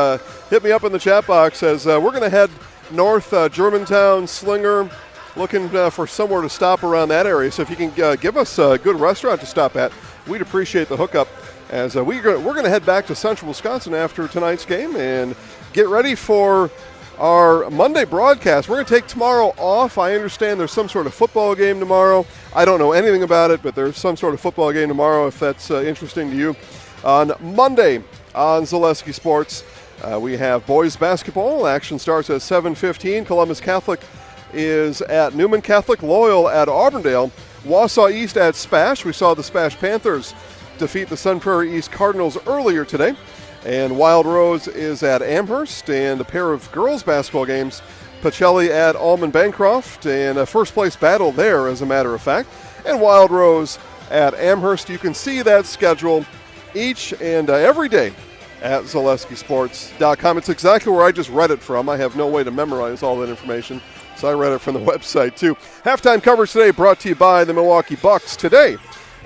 hit me up in the chat box as we're going to head north, Germantown, Slinger, looking for somewhere to stop around that area. So if you can give us a good restaurant to stop at, we'd appreciate the hookup. As we're going to head back to Central Wisconsin after tonight's game and get ready for our Monday broadcast. We're going to take tomorrow off. I understand there's some sort of football game tomorrow. I don't know anything about it, but there's some sort of football game tomorrow if that's interesting to you. On Monday on Zaleski Sports, we have boys basketball. Action starts at 7:15. Columbus Catholic is at Newman Catholic, Loyal at Auburndale, Wausau East at Spash. We saw the Spash Panthers defeat the Sun Prairie East Cardinals earlier today. And Wild Rose is at Amherst, and a pair of girls basketball games, Pacelli at Almond Bancroft, and a first place battle there, as a matter of fact. And Wild Rose at Amherst. You can see that schedule each and every day at ZaleskiSports.com. It's exactly where I just read it from. I have no way to memorize all that information, so I read it from the website too. Halftime coverage today brought to you by the Milwaukee Bucks. Today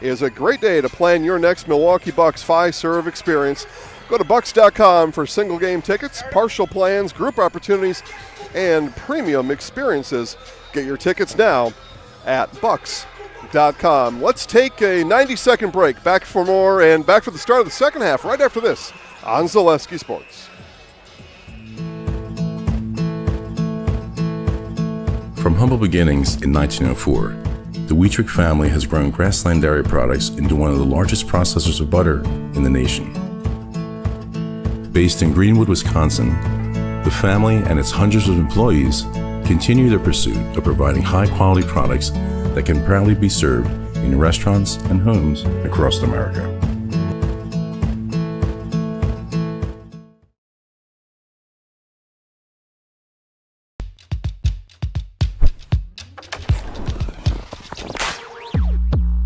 is a great day to plan your next Milwaukee Bucks Fiserv experience. Go to Bucks.com for single game tickets, partial plans, group opportunities, and premium experiences. Get your tickets now at Bucks.com. Let's take a 90-second break. Back for more and back for the start of the second half right after this on Zaleski Sports. From humble beginnings in 1904, the Wheatrick family has grown Grassland Dairy Products into one of the largest processors of butter in the nation. Based in Greenwood, Wisconsin, the family and its hundreds of employees continue their pursuit of providing high-quality products that can proudly be served in restaurants and homes across America.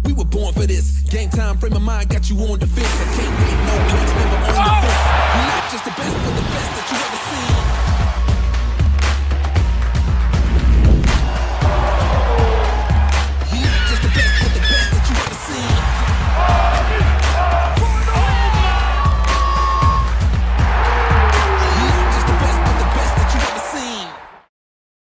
We were born for this. Game time, frame of mind, got you on defense. I can't wait, no wait, never on the fence. You're not just the best, but the best that you ever seen. You're not just the best, but the best that you ever seen. You're not just the best, but the best that you ever seen.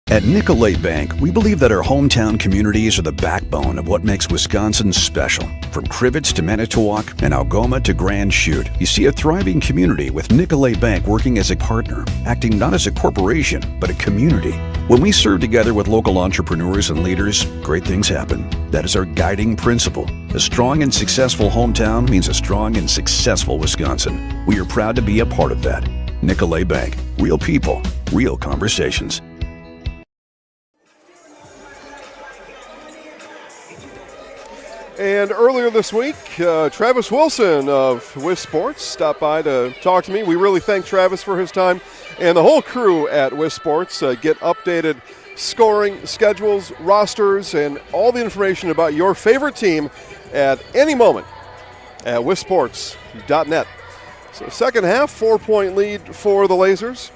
At Nicolay Bank, we believe that our hometown communities are the backbone of what makes Wisconsin special. From Crivets to Manitowoc and Algoma to Grand Chute, you see a thriving community with Nicolay Bank working as a partner, acting not as a corporation, but a community. When we serve together with local entrepreneurs and leaders, great things happen. That is our guiding principle. A strong and successful hometown means a strong and successful Wisconsin. We are proud to be a part of that. Nicolay Bank. Real people, real conversations. And earlier this week, Travis Wilson of WIS Sports stopped by to talk to me. We really thank Travis for his time, and the whole crew at WIS Sports get updated scoring, schedules, rosters, and all the information about your favorite team at any moment at wisports.net. So second half, 4-point lead for the Lasers.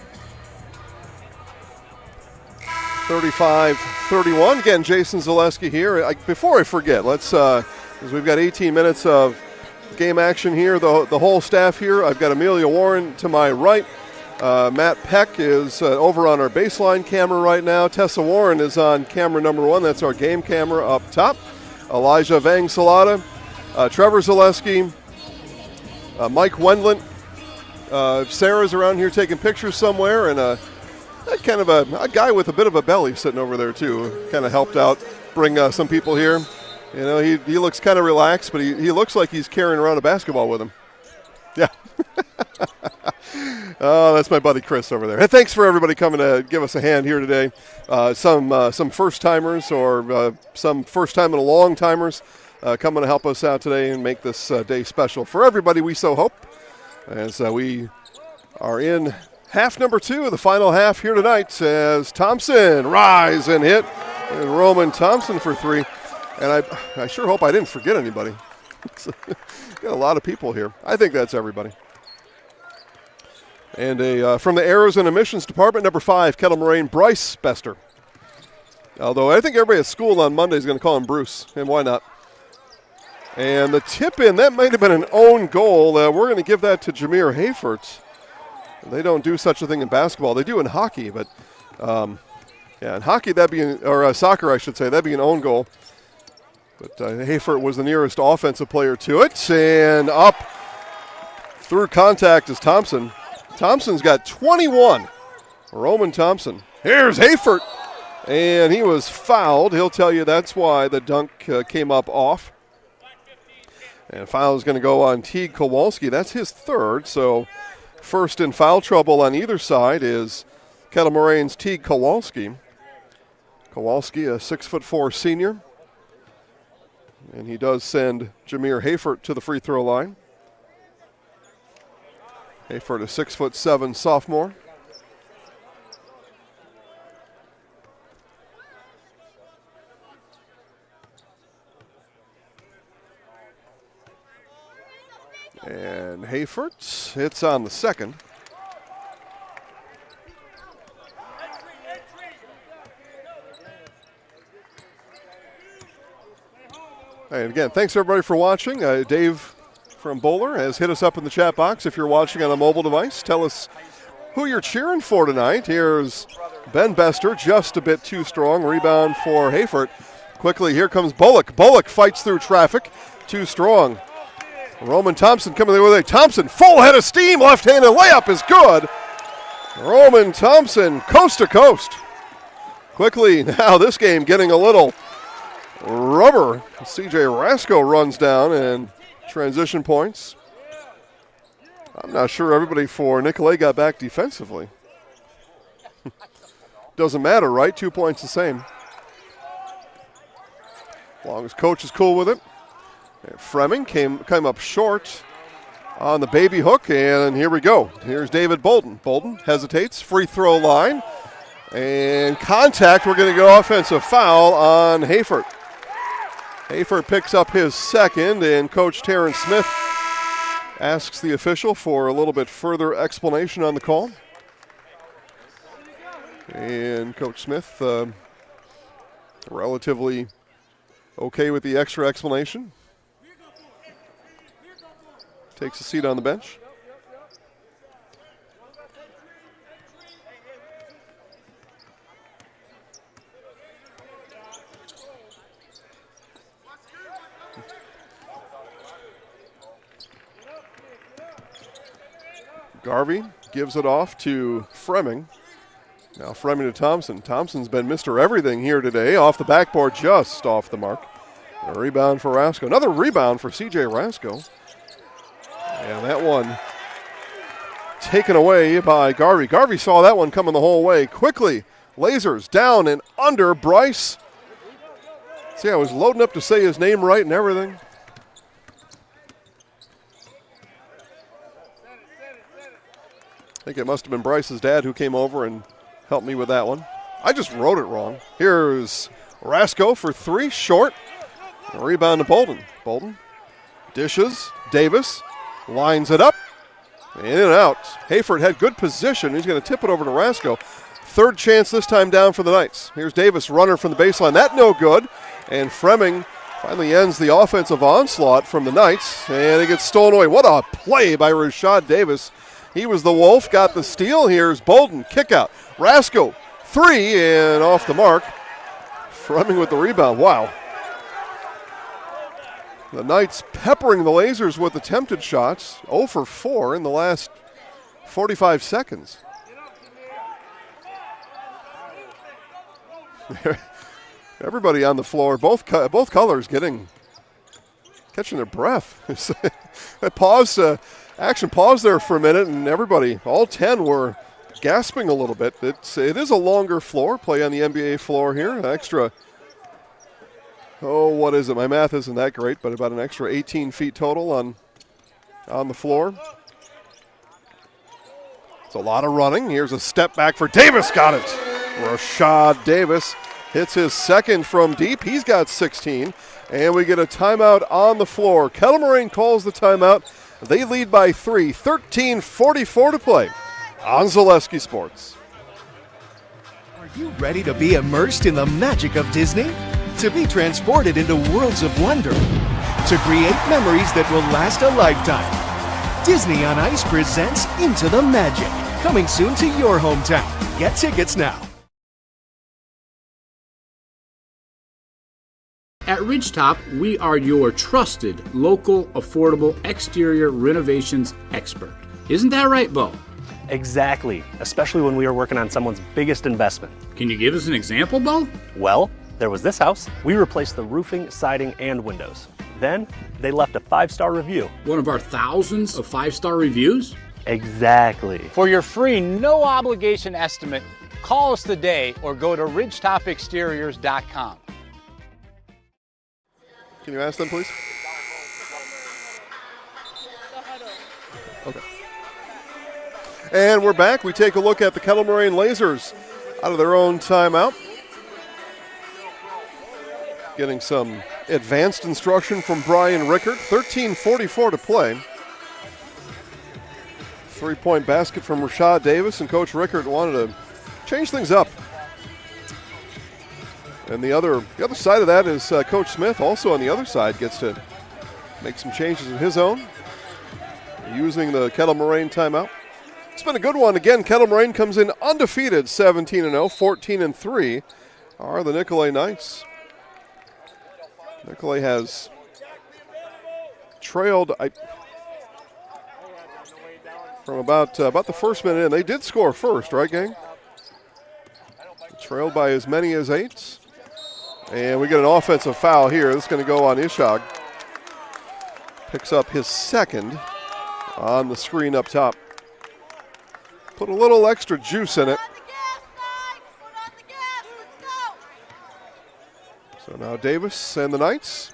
35-31. Again, Jason Zaleski here. Before I forget, let's, because we've got 18 minutes of game action here, the whole staff here. I've got Amelia Warren to my right. Matt Peck is over on our baseline camera right now. Tessa Warren is on camera number 1. That's our game camera up top. Elijah Vang Salata, Trevor Zaleski, Mike Wendlandt. Sarah's around here taking pictures somewhere, and kind of a guy with a bit of a belly sitting over there too. Kind of helped out bring some people here. You know, he looks kind of relaxed, but he looks like he's carrying around a basketball with him. Yeah. Oh, that's my buddy Chris over there. Hey, thanks for everybody coming to give us a hand here today. Some first-timers or some first-time and a long-timers coming to help us out today and make this day special for everybody, we so hope, as we are in half number 2 of the final half here tonight as Thompson rise and hit, and Roman Thompson for 3. And I sure hope I didn't forget anybody. Got a lot of people here. I think that's everybody. And from the Errors and Emissions Department, number 5, Kettle Moraine, Bryce Bester. Although I think everybody at school on Monday is going to call him Bruce, and why not? And the tip-in, that might have been an own goal. We're going to give that to Jameer Hayfort. They don't do such a thing in basketball. They do in hockey, but in hockey, or soccer, I should say, that'd be an own goal. But Hayfort was the nearest offensive player to it, and up through contact is Thompson. Thompson's got 21. Roman Thompson. Here's Hayfort, and he was fouled. He'll tell you that's why the dunk came up off. And foul is going to go on Teague Kowalski. That's his 3rd, so first in foul trouble on either side is Kettle Moraine's Teague Kowalski. Kowalski, a 6'4" senior. And he does send Jameer Hayfort to the free throw line. Hayfort, a 6'7" sophomore. And Hayfort hits on the second. And again, thanks everybody for watching. Dave from Bowler has hit us up in the chat box. If you're watching on a mobile device, tell us who you're cheering for tonight. Here's Ben Bester, just a bit too strong. Rebound for Hayfort. Quickly, here comes Bullock. Bullock fights through traffic. Too strong. Roman Thompson coming the other way. Thompson, full head of steam. Left-handed layup is good. Roman Thompson, coast to coast. Quickly, now this game getting a little rubber. C.J. Rasko runs down and transition points. I'm not sure everybody for Nicolay got back defensively. Doesn't matter, right? 2 points the same. As long as coach is cool with it. And Fremming came up short on the baby hook, and here we go. Here's David Bolden. Bolden hesitates, free throw line, and contact. We're going to go offensive foul on Hayfort. Hayfort picks up his second, and Coach Terrence Smith asks the official for a little bit further explanation on the call. And Coach Smith relatively okay with the extra explanation. Takes a seat on the bench. Garvey gives it off to Fremming. Now Fremming to Thompson. Thompson's been Mr. Everything here today. Off the backboard, just off the mark. A rebound for Rasko. Another rebound for C.J. Rasko. And that one taken away by Garvey. Garvey saw that one coming the whole way. Quickly, lasers down and under Bryce. See, I was loading up to say his name right and everything. I think it must have been Bryce's dad who came over and helped me with that one. I just wrote it wrong. Here's Rasko for 3, short. A rebound to Bolden. Bolden dishes. Davis lines it up. In and out. Hayfort had good position. He's going to tip it over to Rasko. Third chance this time down for the Knights. Here's Davis, runner from the baseline. That no good. And Fremming finally ends the offensive onslaught from the Knights. And it gets stolen away. What a play by Rashad Davis. He was the Wolf, got the steal. Here's Bolden, kick out. Rasko, 3, and off the mark. Fremming with the rebound. Wow. The Knights peppering the Lasers with attempted shots. 0 for 4 in the last 45 seconds. Everybody on the floor, both colors catching their breath. I paused Action paused there for a minute, and everybody, all 10, were gasping a little bit. It is a longer floor, play on the NBA floor here. An extra, what is it? My math isn't that great, but about an extra 18 feet total on the floor. It's a lot of running. Here's a step back for Davis. Got it. Rashad Davis hits his second from deep. He's got 16. And we get a timeout on the floor. Kettle Moraine calls the timeout. They lead by 3, 13:44 to play on Zaleski Sports. Are you ready to be immersed in the magic of Disney? To be transported into worlds of wonder? To create memories that will last a lifetime? Disney on Ice presents Into the Magic, coming soon to your hometown. Get tickets now. At Ridgetop, we are your trusted, local, affordable exterior renovations expert. Isn't that right, Bo? Exactly, especially when we are working on someone's biggest investment. Can you give us an example, Bo? Well, there was this house. We replaced the roofing, siding, and windows. Then, they left a 5-star review. One of our thousands of 5-star reviews? Exactly. For your free, no obligation estimate, call us today or go to ridgetopexteriors.com. Can you ask them, please? Okay. And we're back. We take a look at the Kettle Moraine Lasers out of their own timeout. Getting some advanced instruction from Brian Rickert. 13:44 to play. 3-point basket from Rashad Davis, and Coach Rickert wanted to change things up. And the other side of that is Coach Smith, also on the other side, gets to make some changes of his own using the Kettle Moraine timeout. It's been a good one. Again, Kettle Moraine comes in undefeated, 17-0, 14-3 are the Nicolet Knights. Nicolet has trailed from about the first minute in. They did score first, right, gang? Trailed by as many as 8. And we get an offensive foul here. This is going to go on Ishag. Picks up his second on the screen up top. Put a little extra juice in it. So now Davis and the Knights.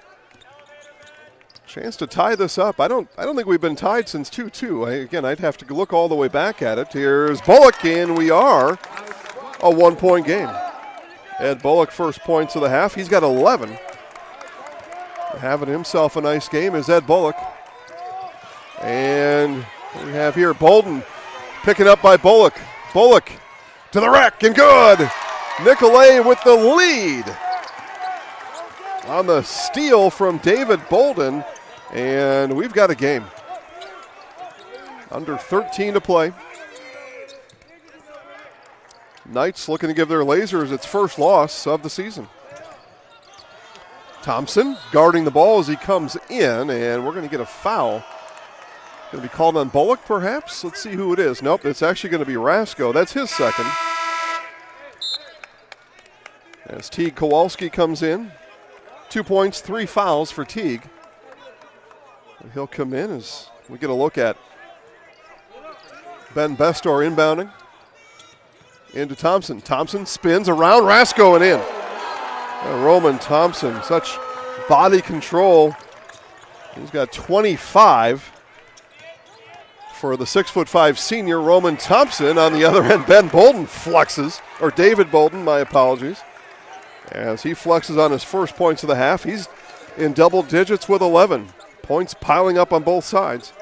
Chance to tie this up. I don't think we've been tied since 2-2. Again, I'd have to look all the way back at it. Here's Bullock, and we are a 1-point game. Ed Bullock, first points of the half. He's got 11. Having himself a nice game is Ed Bullock. And we have here Bolden picking up by Bullock. Bullock to the rack and good. Nicolet with the lead on the steal from David Bolden. And we've got a game. Under 13 to play. Knights looking to give their Lasers its first loss of the season. Thompson guarding the ball as he comes in, and we're going to get a foul. Going to be called on Bullock, perhaps? Let's see who it is. Nope, it's actually going to be Rasko. That's his second. As Teague Kowalski comes in. 2 points, 3 fouls for Teague. And he'll come in as we get a look at Ben Bestor inbounding. Into Thompson. Thompson spins around Rasko and in. And Roman Thompson, such body control. He's got 25 for the 6'5" senior Roman Thompson. On the other end, Ben Bolden flexes, or David Bolden, my apologies. As he flexes on his first points of the half, he's in double digits with 11. Points piling up on both sides.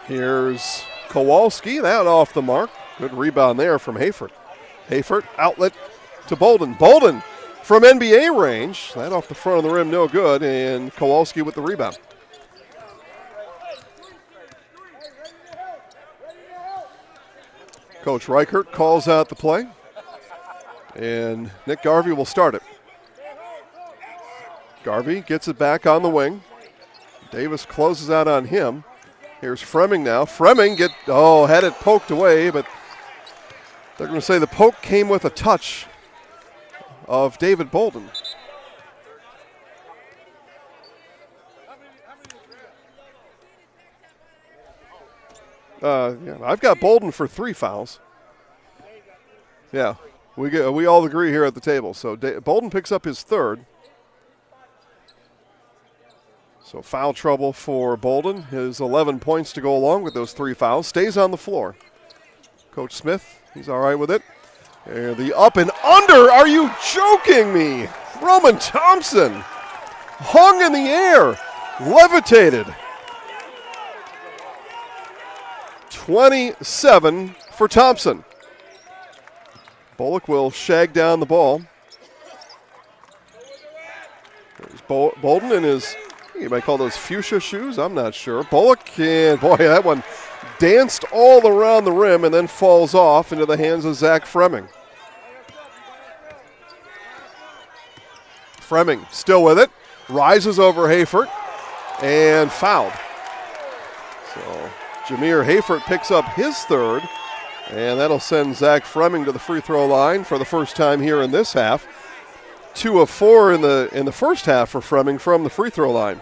Here's Kowalski, that off the mark. Good rebound there from Hayford. Hayford, outlet to Bolden. Bolden from NBA range. That off the front of the rim, no good. And Kowalski with the rebound. Coach Reichert calls out the play. And Nick Garvey will start it. Garvey gets it back on the wing. Davis closes out on him. Here's Fremming now. Fremming had it poked away, but they're going to say the poke came with a touch of David Bolden. Yeah, I've got Bolden for 3 fouls. Yeah, we all agree here at the table. So Bolden picks up his 3rd. So foul trouble for Bolden. His 11 points to go along with those 3 fouls. Stays on the floor. Coach Smith, he's all right with it. And the up and under. Are you joking me? Roman Thompson hung in the air, levitated. 27 for Thompson. Bullock will shag down the ball. There's Bolden in his, you might call those fuchsia shoes, I'm not sure. Bullock, and boy, that one danced all around the rim and then falls off into the hands of Zach Fremming. Fremming still with it, rises over Hayford, and fouled. So Jameer Hayford picks up his 3rd, and that'll send Zach Fremming to the free throw line for the first time here in this half. 2 of 4 in the first half for Fremming from the free throw line.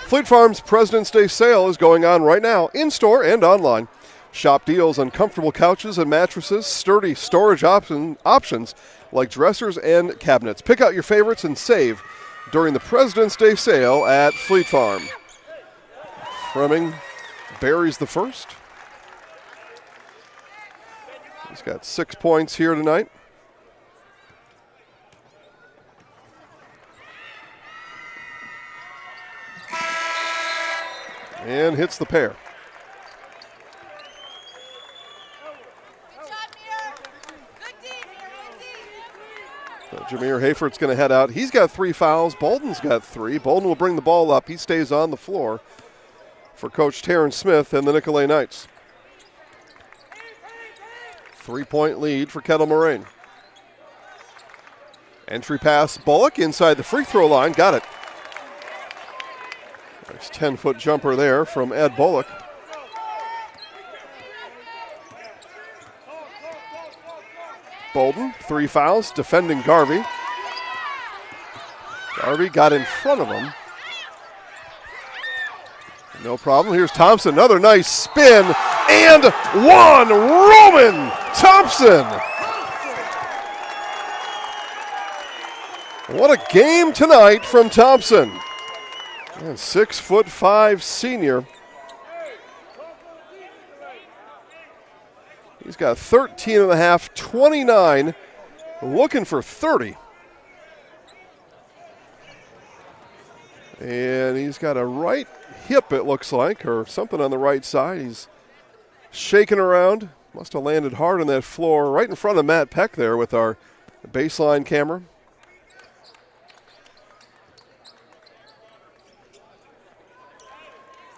Fleet Farm's President's Day sale is going on right now, in-store and online. Shop deals on comfortable couches and mattresses, sturdy storage options like dressers and cabinets. Pick out your favorites and save during the President's Day sale at Fleet Farm. Fremming buries the first. He's got 6 points here tonight. And hits the pair. So Jameer Hayford's going to head out. He's got 3 fouls. Bolden's got 3. Bolden will bring the ball up. He stays on the floor for Coach Terrence Smith and the Nicolet Knights. 3-point lead for Kettle Moraine. Entry pass, Bullock inside the free throw line. Got it. Nice 10-foot jumper there from Ed Bullock. Bolden, 3 fouls, defending Garvey. Garvey got in front of him. No problem. Here's Thompson. Another nice spin. And 1. Roman Thompson. What a game tonight from Thompson. And 6'5" senior. He's got 13 and a half, 29, looking for 30. And he's got a right hip, it looks like, or something on the right side. He's shaking around. Must have landed hard on that floor right in front of Matt Peck there with our baseline camera.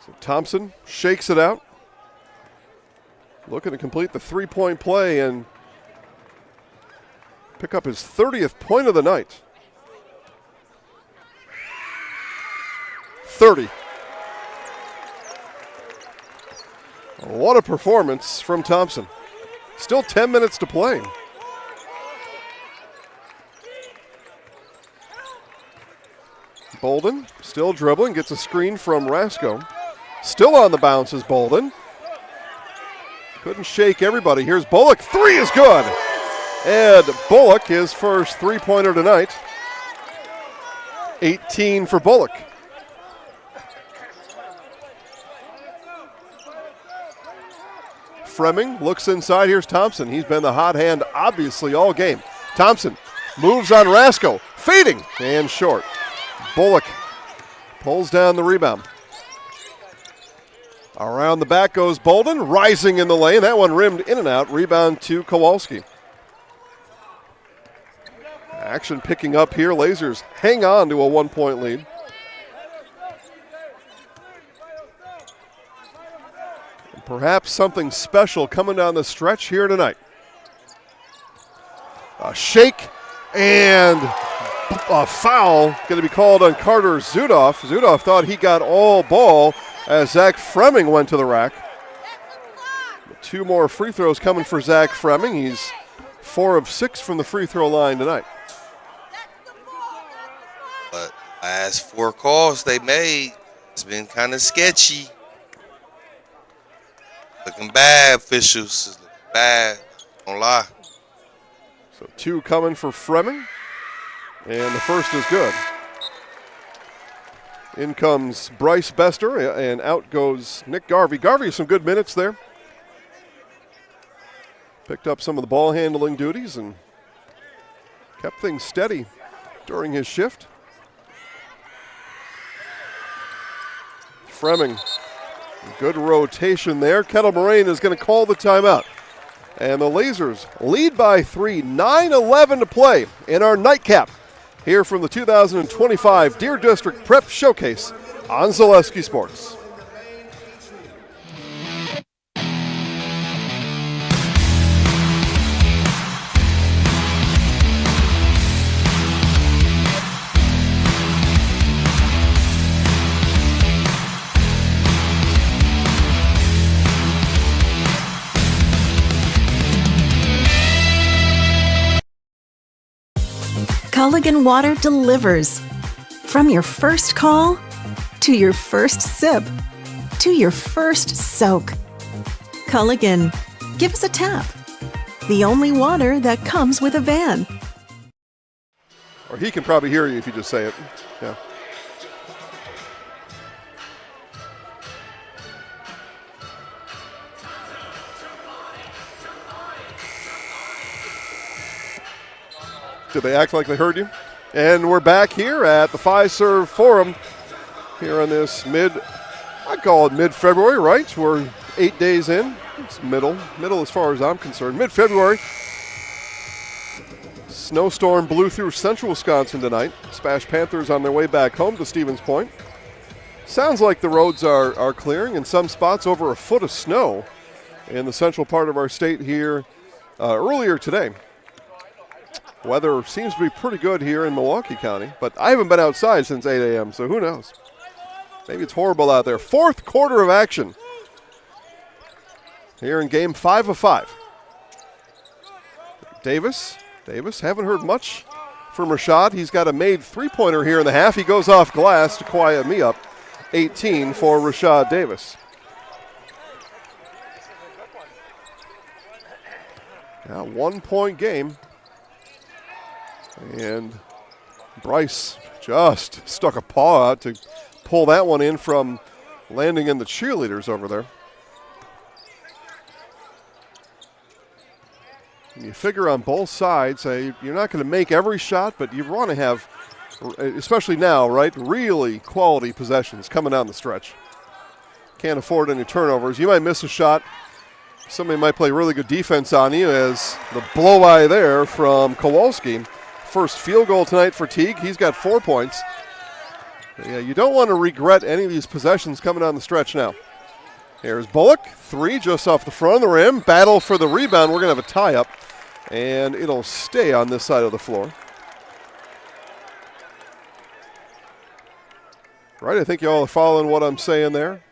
So Thompson shakes it out. Looking to complete the 3-point play and pick up his 30th point of the night. 30. What a performance from Thompson. Still 10 minutes to play. Bolden still dribbling, gets a screen from Rasko. Still on the bounce is Bolden. Couldn't shake everybody. Here's Bullock. 3 is good. Ed Bullock, his first 3-pointer tonight. 18 for Bullock. Fremming looks inside. Here's Thompson. He's been the hot hand, obviously, all game. Thompson moves on Rasko. Fading and short. Bullock pulls down the rebound. Around the back goes Bolden, rising in the lane. That one rimmed in and out. Rebound to Kowalski. Action picking up here. Lasers hang on to a 1-point lead. And perhaps something special coming down the stretch here tonight. A shake and a foul going to be called on Carter Zudoff. Zudoff thought he got all ball as Zach Fremming went to the rack. 2 more free throws coming for Zach Fremming. He's 4 of 6 from the free throw line tonight. But last 4 calls they made, it's been kind of sketchy. Looking bad, officials. It's looking bad. Don't lie. So 2 coming for Fremming, and the first is good. In comes Bryce Bester, and out goes Nick Garvey. Garvey, some good minutes there. Picked up some of the ball handling duties and kept things steady during his shift. Fremming, good rotation there. Kettle Moraine is going to call the timeout. And the Lasers lead by 3, 9:11 to play in our nightcap here from the 2025 Deer District Prep Showcase on Zaleski Sports. Culligan Water delivers. From your first call, to your first sip, to your first soak. Culligan, give us a tap. The only water that comes with a van. Or he can probably hear you if you just say it. Yeah. Did they act like they heard you? And we're back here at the Fiserv Forum here on this I call it mid-February, right? We're 8 days in. It's middle as far as I'm concerned. Mid-February. Snowstorm blew through central Wisconsin tonight. Spash Panthers on their way back home to Stevens Point. Sounds like the roads are clearing. In some spots, over a foot of snow in the central part of our state here earlier today. Weather seems to be pretty good here in Milwaukee County, but I haven't been outside since 8 a.m., so who knows? Maybe it's horrible out there. Fourth quarter of action here in game 5 of 5. Davis, haven't heard much from Rashad. He's got a made three-pointer here in the half. He goes off glass to quiet me up. 18 for Rashad Davis. Now 1 point game. And Bryce just stuck a paw out to pull that one in from landing in the cheerleaders over there. And you figure on both sides, you're not going to make every shot, but you want to have, especially now, right, really quality possessions coming down the stretch. Can't afford any turnovers. You might miss a shot. Somebody might play really good defense on you, as the blow-by there from Kowalski. First field goal tonight for Teague. He's got 4 points. Yeah, you don't want to regret any of these possessions coming down the stretch now. Here's Bullock. 3 just off the front of the rim. Battle for the rebound. We're going to have a tie-up, and it'll stay on this side of the floor. Right, I think you all are following what I'm saying there.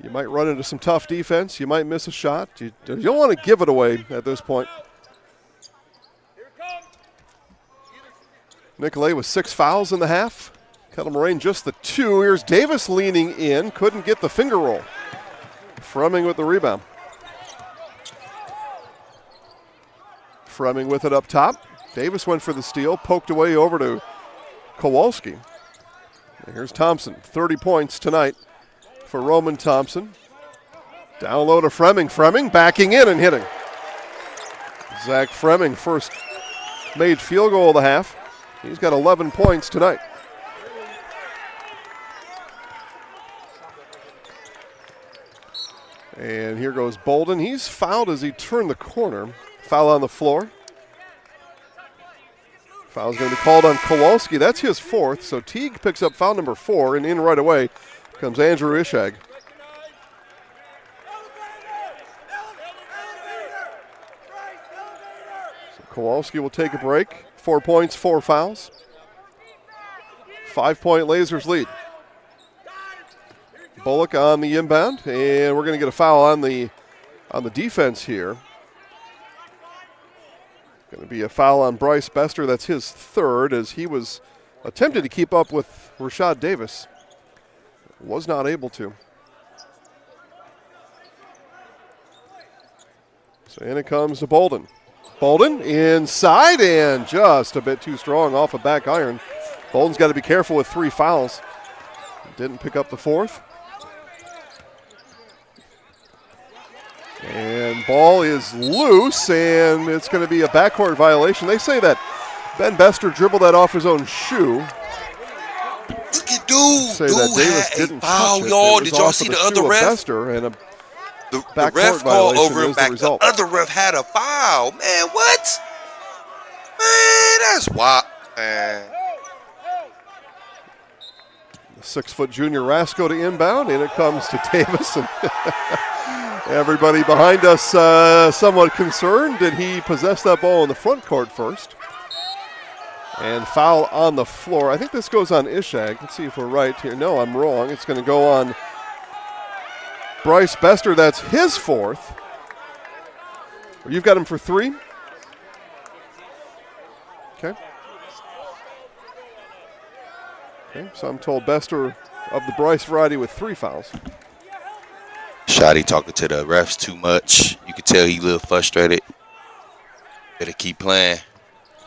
You might run into some tough defense. You might miss a shot. You don't want to give it away at this point. Nicolay with 6 fouls in the half. Kettle Moraine just the 2. Here's Davis leaning in. Couldn't get the finger roll. Fremming with the rebound. Fremming with it up top. Davis went for the steal. Poked away over to Kowalski. And here's Thompson. 30 points tonight for Roman Thompson. Down low to Fremming. Fremming backing in and hitting. Zach Fremming, first made field goal of the half. He's got 11 points tonight. And here goes Bolden. He's fouled as he turned the corner. Foul on the floor. Foul's going to be called on Kowalski. That's his 4th, so Teague picks up foul number 4, and in right away comes Andrew Ishag. So Kowalski will take a break. 4 points, 4 fouls. 5-point Lasers lead. Bullock on the inbound, and we're going to get a foul on the defense here. Going to be a foul on Bryce Bester. That's his 3rd, as he was attempted to keep up with Rashad Davis. Was not able to. So in it comes to Bolden. Bolden inside and just a bit too strong off a back iron. Bolden's got to be careful with 3 fouls. Didn't pick up the 4th. And ball is loose, and it's going to be a backcourt violation. They say that Ben Bester dribbled that off his own shoe. Look at dude. Say Dude that Davis had didn't a foul, touch it. y'all. It was Did y'all off see of the shoe other of ref? Bester, and a The backcourt ref called violation over him is the back. The result. other ref had a foul. Man, what? Man, that's wild. Man. The 6-foot junior Rasco to inbound, and it comes to Davis. And everybody behind us somewhat concerned. Did he possess that ball in the front court first? And foul on the floor. I think this goes on Ishag. Let's see if we're right here. No, I'm wrong. It's going to go on Bryce Bester. That's his 4th. You've got him for 3. Okay. Okay, so I'm told Bester of the Bryce variety with 3 fouls. Shotty talking to the refs too much. You can tell he a little frustrated. Better keep playing.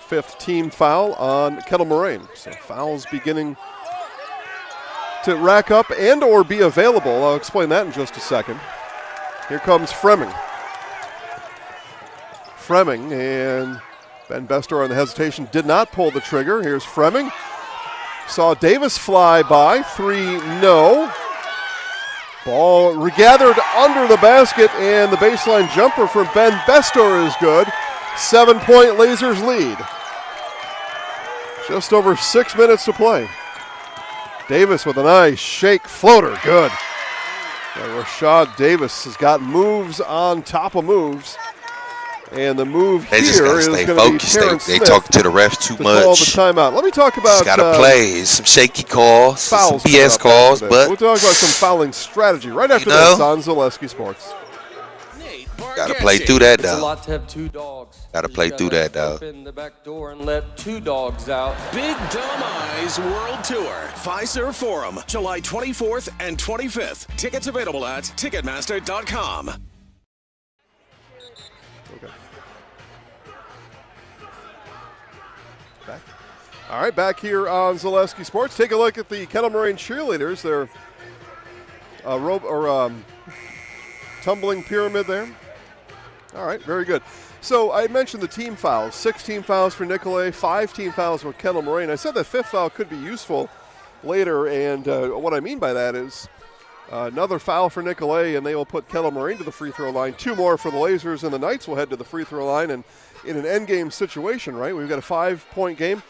5th team foul on Kettle Moraine. So fouls beginning to rack up and or be available. I'll explain that in just a second. Here comes Fremming. Fremming, and Ben Bester on the hesitation did not pull the trigger. Here's Fremming. Saw Davis fly by. 3, no. Ball regathered under the basket, and the baseline jumper from Ben Bester is good. 7-point Lasers lead. Just over 6 minutes to play. Davis with a nice shake floater. Good. And Rashad Davis has got moves on top of moves. And the move They here just gotta is stay going to be focused. Terrence They Smith talk to the refs too to call the much. timeout. Let me talk about Just gotta play. Some shaky calls, some fouls. BS calls, but we'll talk about some fouling strategy right after know, this on Zaleski Sports. gotta play through that It's a though. lot to have 2 dogs. Gotta play through that though. Open the back door and let 2 dogs out. Big Dumb Eyes World Tour, Fiserv Forum, July 24th and 25th. Tickets available at Ticketmaster.com. Okay. Back. All right, back here on Zaleski Sports. Take a look at the Kettle Moraine cheerleaders. They're tumbling pyramid there. All right, very good. So I mentioned the team fouls. 6 team fouls for Nicolay, 5 team fouls for Kettle Moraine. I said that 5th foul could be useful later, and what I mean by that is another foul for Nicolay, and they will put Kettle Moraine to the free throw line. 2 more for the Lasers, and the Knights will head to the free throw line. And in an endgame situation, right, we've got a 5-point game.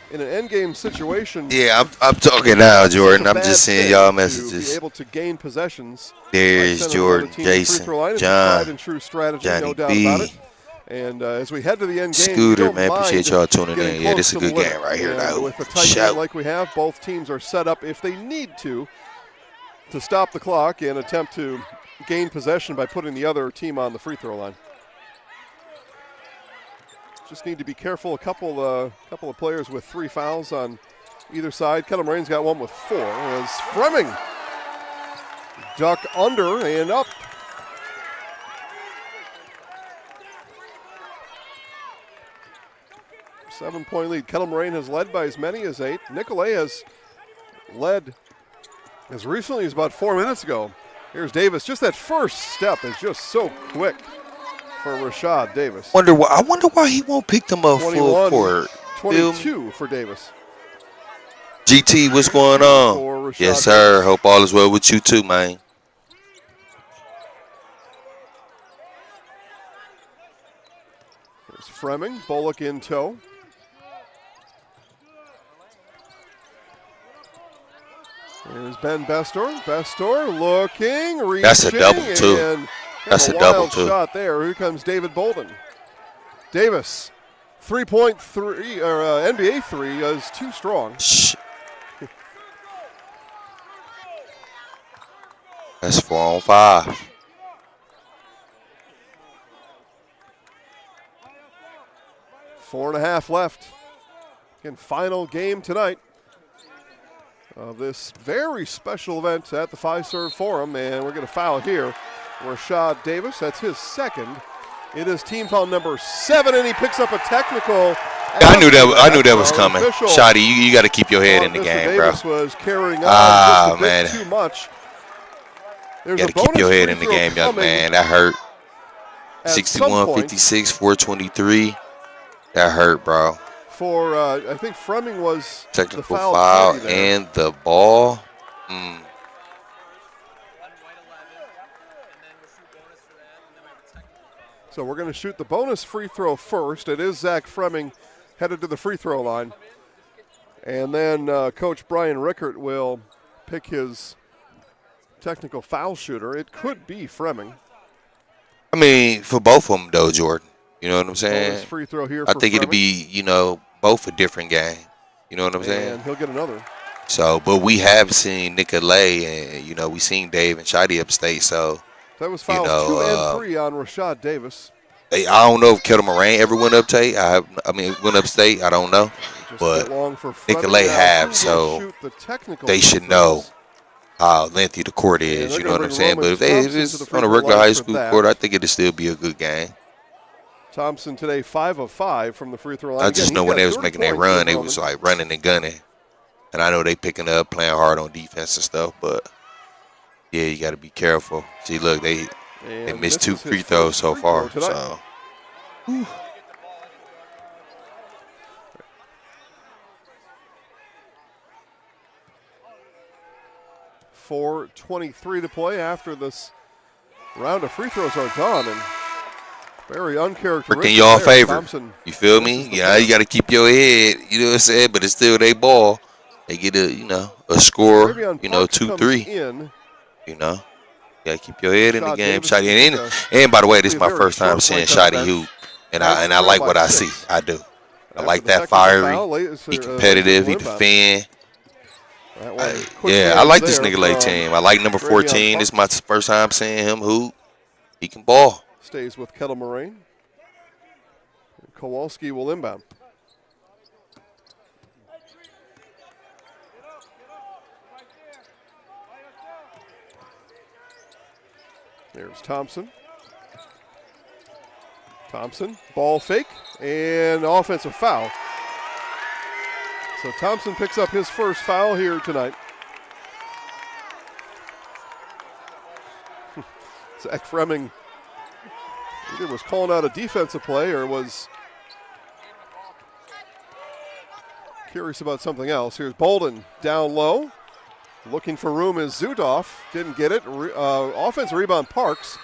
In an endgame situation. Yeah, I'm talking now, Jordan. I'm just seeing y'all to be messages. able to gain possessions. There's Like Jordan, the team to the free Jason, throw line is a John, tried and true strategy, Johnny no doubt B. about it. And as we head to the end game, Scooter, man, appreciate y'all tuning getting in. Yeah, close this is a to the good game limit. right here, And though. with a tight Shout. game like we have, both teams are set up if they need to stop the clock and attempt to gain possession by putting the other team on the free throw line. Just need to be careful. A couple of players with 3 fouls on either side. Kettle Moraine's got one with 4. As Fremming duck under and up. Seven-point lead. Kettle Moraine has led by as many as 8. Nicolay has led as recently as about 4 minutes ago. Here's Davis. Just that first step is just so quick for Rashad Davis. I wonder why he won't pick them up full court. 22 for Davis. GT, what's going on? Yes, sir. Hope all is well with you too, man. There's Fremming, Bullock in tow. Here's Ben Bestor. Bestor looking, reaching. That's a double, too. And That's a wild double, too. shot there. Here comes David Bolden. Davis, 3.3 or NBA 3 is too strong. That's 4 on 5. Four and a half left. Again, final game tonight of this very special event at the Fiserv Forum, and we're going to foul here. Rashad Davis, that's his second, It is team foul number 7, and he picks up a technical. I knew that was coming. Shotty, you got to keep your head in the game, Davis bro. was carrying on just a man. bit too much. You got to keep your head in the game, young man. That hurt. 61-56, 423. That hurt, bro. For I think Fremming was technical the foul and the ball. So we're going to shoot the bonus free throw first. It is Zach Fremming headed to the free throw line. And then Coach Brian Rickert will pick his technical foul shooter. It could be Fremming. I mean, for both of them, though, Jordan. You know what I'm saying? Bonus free throw here I for think it'll Fremming. be, both a different game. You know what I'm saying? And he'll get another. So, but we have seen Nicolay and, we seen Dave and Shotty upstate. So, That was fouls 2 and 3 on Rashad Davis. I don't know if Kettle Moraine ever went upstate. Went upstate. I don't know. But Nicolay have, so they should know how lengthy the court is. You know what I'm saying? But if it's on a regular high school court, I think it'll still be a good game. Thompson today 5 of 5 from the free throw line. I just know when they was making their run, they was like running and gunning. And I know they picking up, playing hard on defense and stuff, but yeah, you got to be careful. See, look, they missed 2 free throws so far. So. Whew. .423 to play after this round of free throws are done, and very uncharacteristic. Working y'all favor. Thompson, you feel me? Yeah, you got to keep your head. You know what I'm saying? But it's still they ball. They get a score. 2-3. You got to keep your head in the game, Shotty. And by the way, this is my first time seeing Shotty hoop, and I like what I see. I do. I like that fiery. He competitive. He defend. I like this nigga late team. I like number 14. This is my first time seeing him hoop. He can ball. Stays with Kettle Moraine. Kowalski will inbound. There's Thompson. Ball fake and offensive foul. So Thompson picks up his first foul here tonight. Zach Fremming either was calling out a defensive play or was curious about something else. Here's Bolden down low. Looking for room is Zudoff. Didn't get it. Offensive rebound, Parks.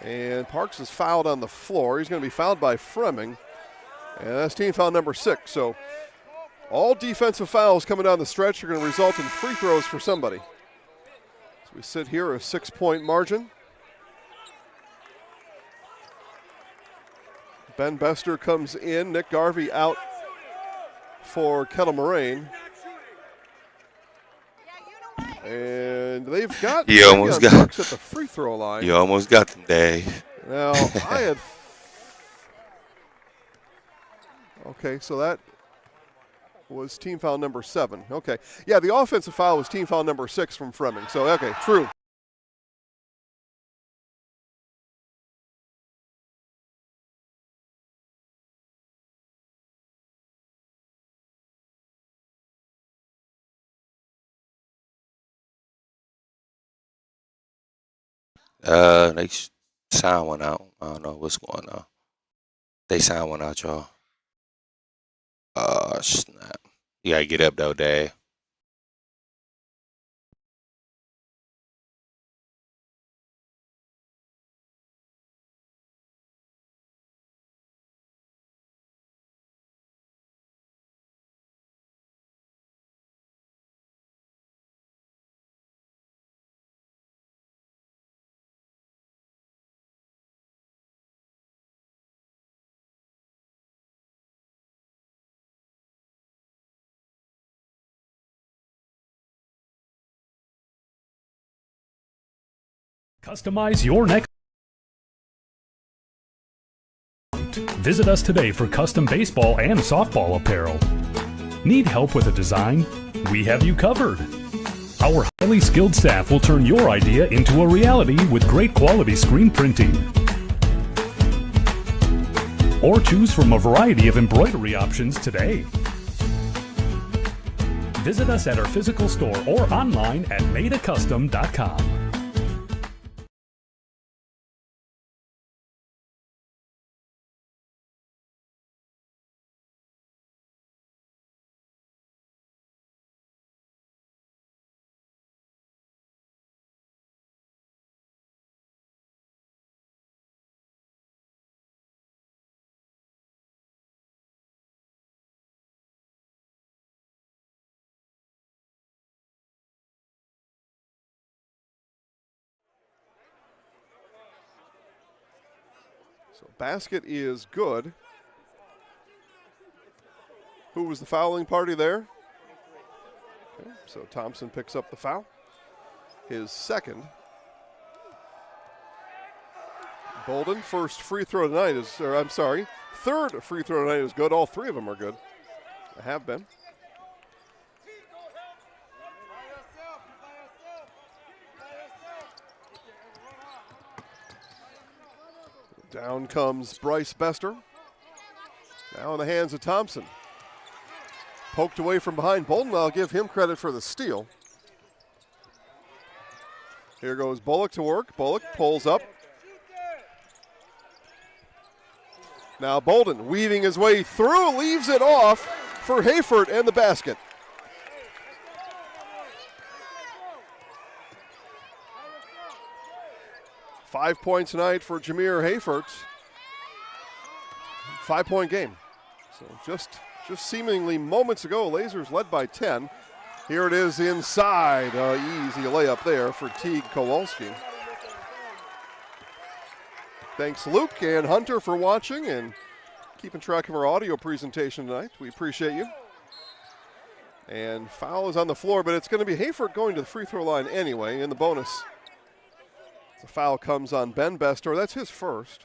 And Parks is fouled on the floor. He's going to be fouled by Fremming. And that's team foul number 6. So all defensive fouls coming down the stretch are going to result in free throws for somebody. So we sit here, a 6-point margin. Ben Bester comes in. Nick Garvey out for Kettle Moraine. And they've got almost got Parks at the free throw line. You almost got them, Dave. Now, I had... Okay, so that was team foul number 7. Okay. Yeah, the offensive foul was team foul number 6 from Fremming. So, okay, true. They signed one out. I don't know what's going on. They signed one out, y'all. Snap. You gotta get up though, Dave. Customize your next. Visit us today for custom baseball and softball apparel. Need help with a design? We have you covered. Our highly skilled staff will turn your idea into a reality with great quality screen printing. or choose from a variety of embroidery options today. Visit us at our physical store or online at madeacustom.com. So basket is good. Who was the fouling party there? Okay, so Thompson picks up the foul. His second. Bolden, first free throw tonight is, or I'm sorry, third free throw tonight is good. All three of them are good. They have been. Down comes Bryce Bester. Now in the hands of Thompson. Poked away from behind. Bolden, I'll give him credit for the steal. Here goes Bullock to work. Bullock pulls up. Now Bolden weaving his way through, leaves it off for Hayford and the basket. Five points tonight for Jameer Hayford. 5-point game. So just seemingly moments ago, Lasers led by 10. Here it is inside. Easy layup there for Teague Kowalski. Thanks Luke and Hunter for watching and keeping track of our audio presentation tonight. We appreciate you. And foul is on the floor, but it's going to be Hayford going to the free throw line anyway in the bonus. The foul comes on Ben Bester. That's his first.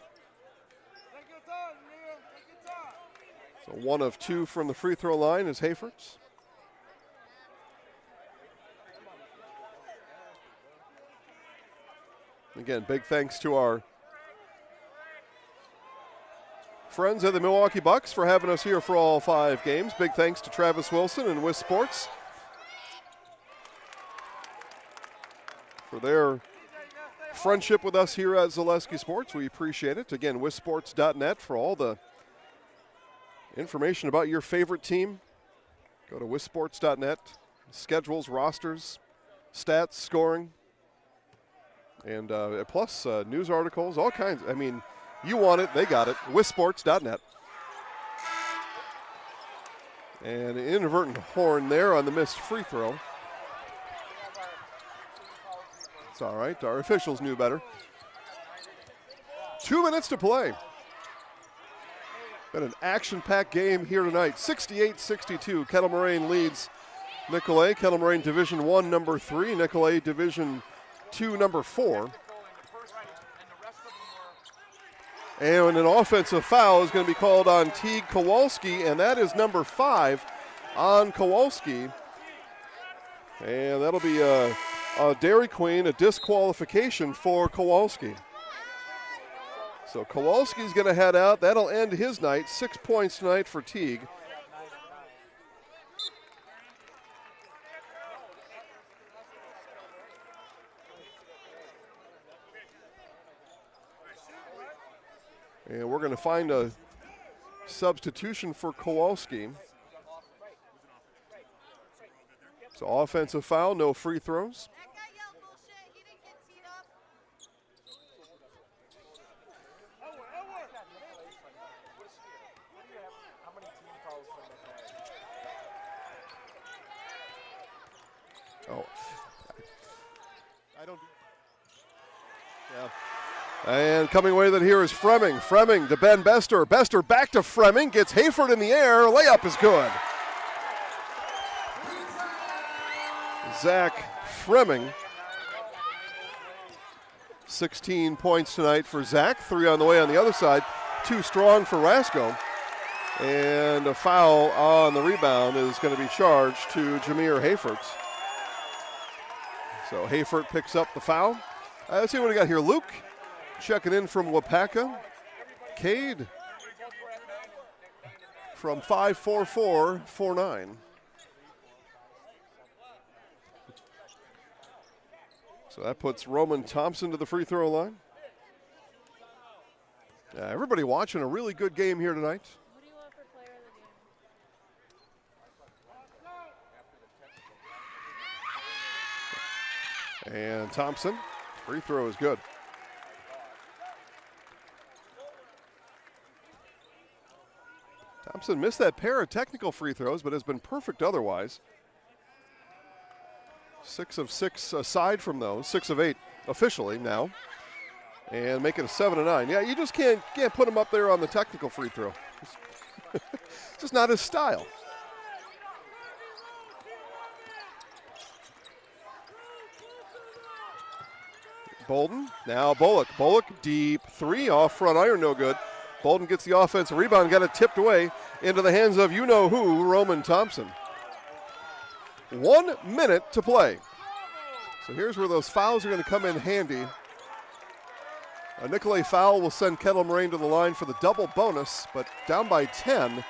So 1 of 2 from the free throw line is Hayford's. Again, big thanks to our friends at the Milwaukee Bucks for having us here for all 5 games. Big thanks to Travis Wilson and Wiz Sports for their friendship with us here at Zaleski Sports. We appreciate it. Again, WizSports.net for all the information about your favorite team. Go to WizSports.net. Schedules, rosters, stats, scoring, and plus news articles, all kinds. I mean, you want it, they got it. WizSports.net. And an inadvertent horn there on the missed free throw. It's all right. Our officials knew better. 2 minutes to play. Been an action-packed game here tonight. 68-62. Kettle Moraine leads Nicolet. Kettle Moraine Division I, number 3. Nicolet Division II, number 4. And an offensive foul is going to be called on Teague Kowalski, and that is number 5 on Kowalski. And that'll be a Dairy Queen, a disqualification for Kowalski. So Kowalski's going to head out. That'll end his night. 6 points tonight for Teague. And we're going to find a substitution for Kowalski. So offensive foul, no free throws. Oh, I don't. Yeah. And coming away with it here is Fremming. Fremming to Ben Bester. Bester back to Fremming. Gets Hayford in the air. Layup is good. Zach Fremming. 16 points tonight for Zach. 3 on the way on the other side. 2 strong for Rasco. And a foul on the rebound is going to be charged to Jameer Hayford. So Hayford picks up the foul. Let's see what we got here. Luke checking in from Wapaka. Cade from 5-4-4-4-9. So that puts Roman Thompson to the free throw line. Everybody watching a really good game here tonight. And Thompson, free throw is good. Thompson missed that pair of technical free throws, but has been perfect otherwise. 6 of 6 aside from those, 6 of 8 officially now. And make it a 7-9. Yeah, you just can't put him up there on the technical free throw. It's just not his style. Bolden, now Bullock. Bullock, deep three, off front iron, no good. Bolden gets the offensive rebound, got it tipped away into the hands of you-know-who, Roman Thompson. 1 minute to play. So here's where those fouls are going to come in handy. A Nicolay foul will send Kettle Moraine to the line for the double bonus, but down by 10.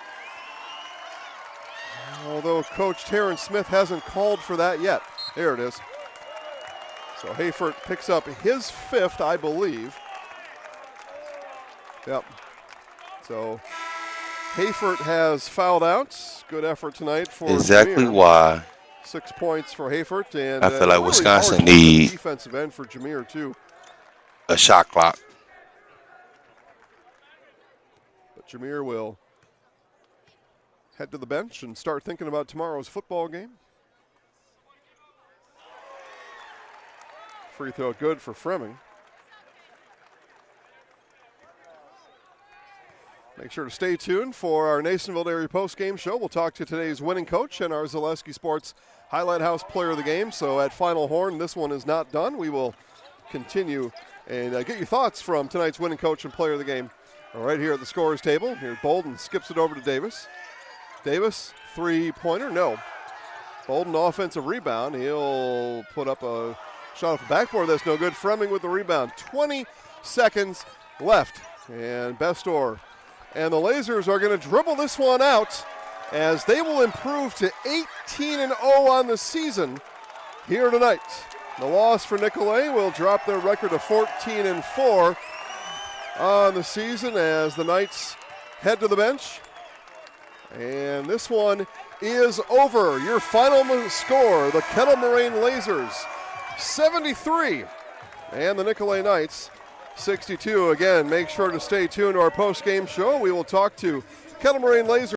Although Coach Terrence Smith hasn't called for that yet. There it is. So Hayford picks up his 5th, I believe. Yep. So Hayford has fouled out. Good effort tonight for exactly Jameer. Why. 6 points for Hayford, and I feel like really Wisconsin hard need defensive end for Jameer too. A shot clock. But Jameer will head to the bench and start thinking about tomorrow's football game. Free throw good for Fremming. Make sure to stay tuned for our Nasonville Dairy post-game show. We'll talk to today's winning coach and our Zaleski Sports Highlight House player of the game. So at Final Horn, this one is not done. We will continue and get your thoughts from tonight's winning coach and player of the game right here at the scorer's table. Here, Bolden skips it over to Davis. Davis, three-pointer, no. Bolden, offensive rebound. He'll put up a shot off the backboard. That's no good. Fremming with the rebound. 20 seconds left. And Bestor and the Lasers are going to dribble this one out as they will improve to 18-0 on the season here tonight. The loss for Nicolay will drop their record to 14-4 on the season as the Knights head to the bench. And this one is over. Your final score, the Kettle Moraine Lasers 73 and the Nicolay Knights 62. Again, make sure to stay tuned to our post-game show. We will talk to Kettle Moraine Lasers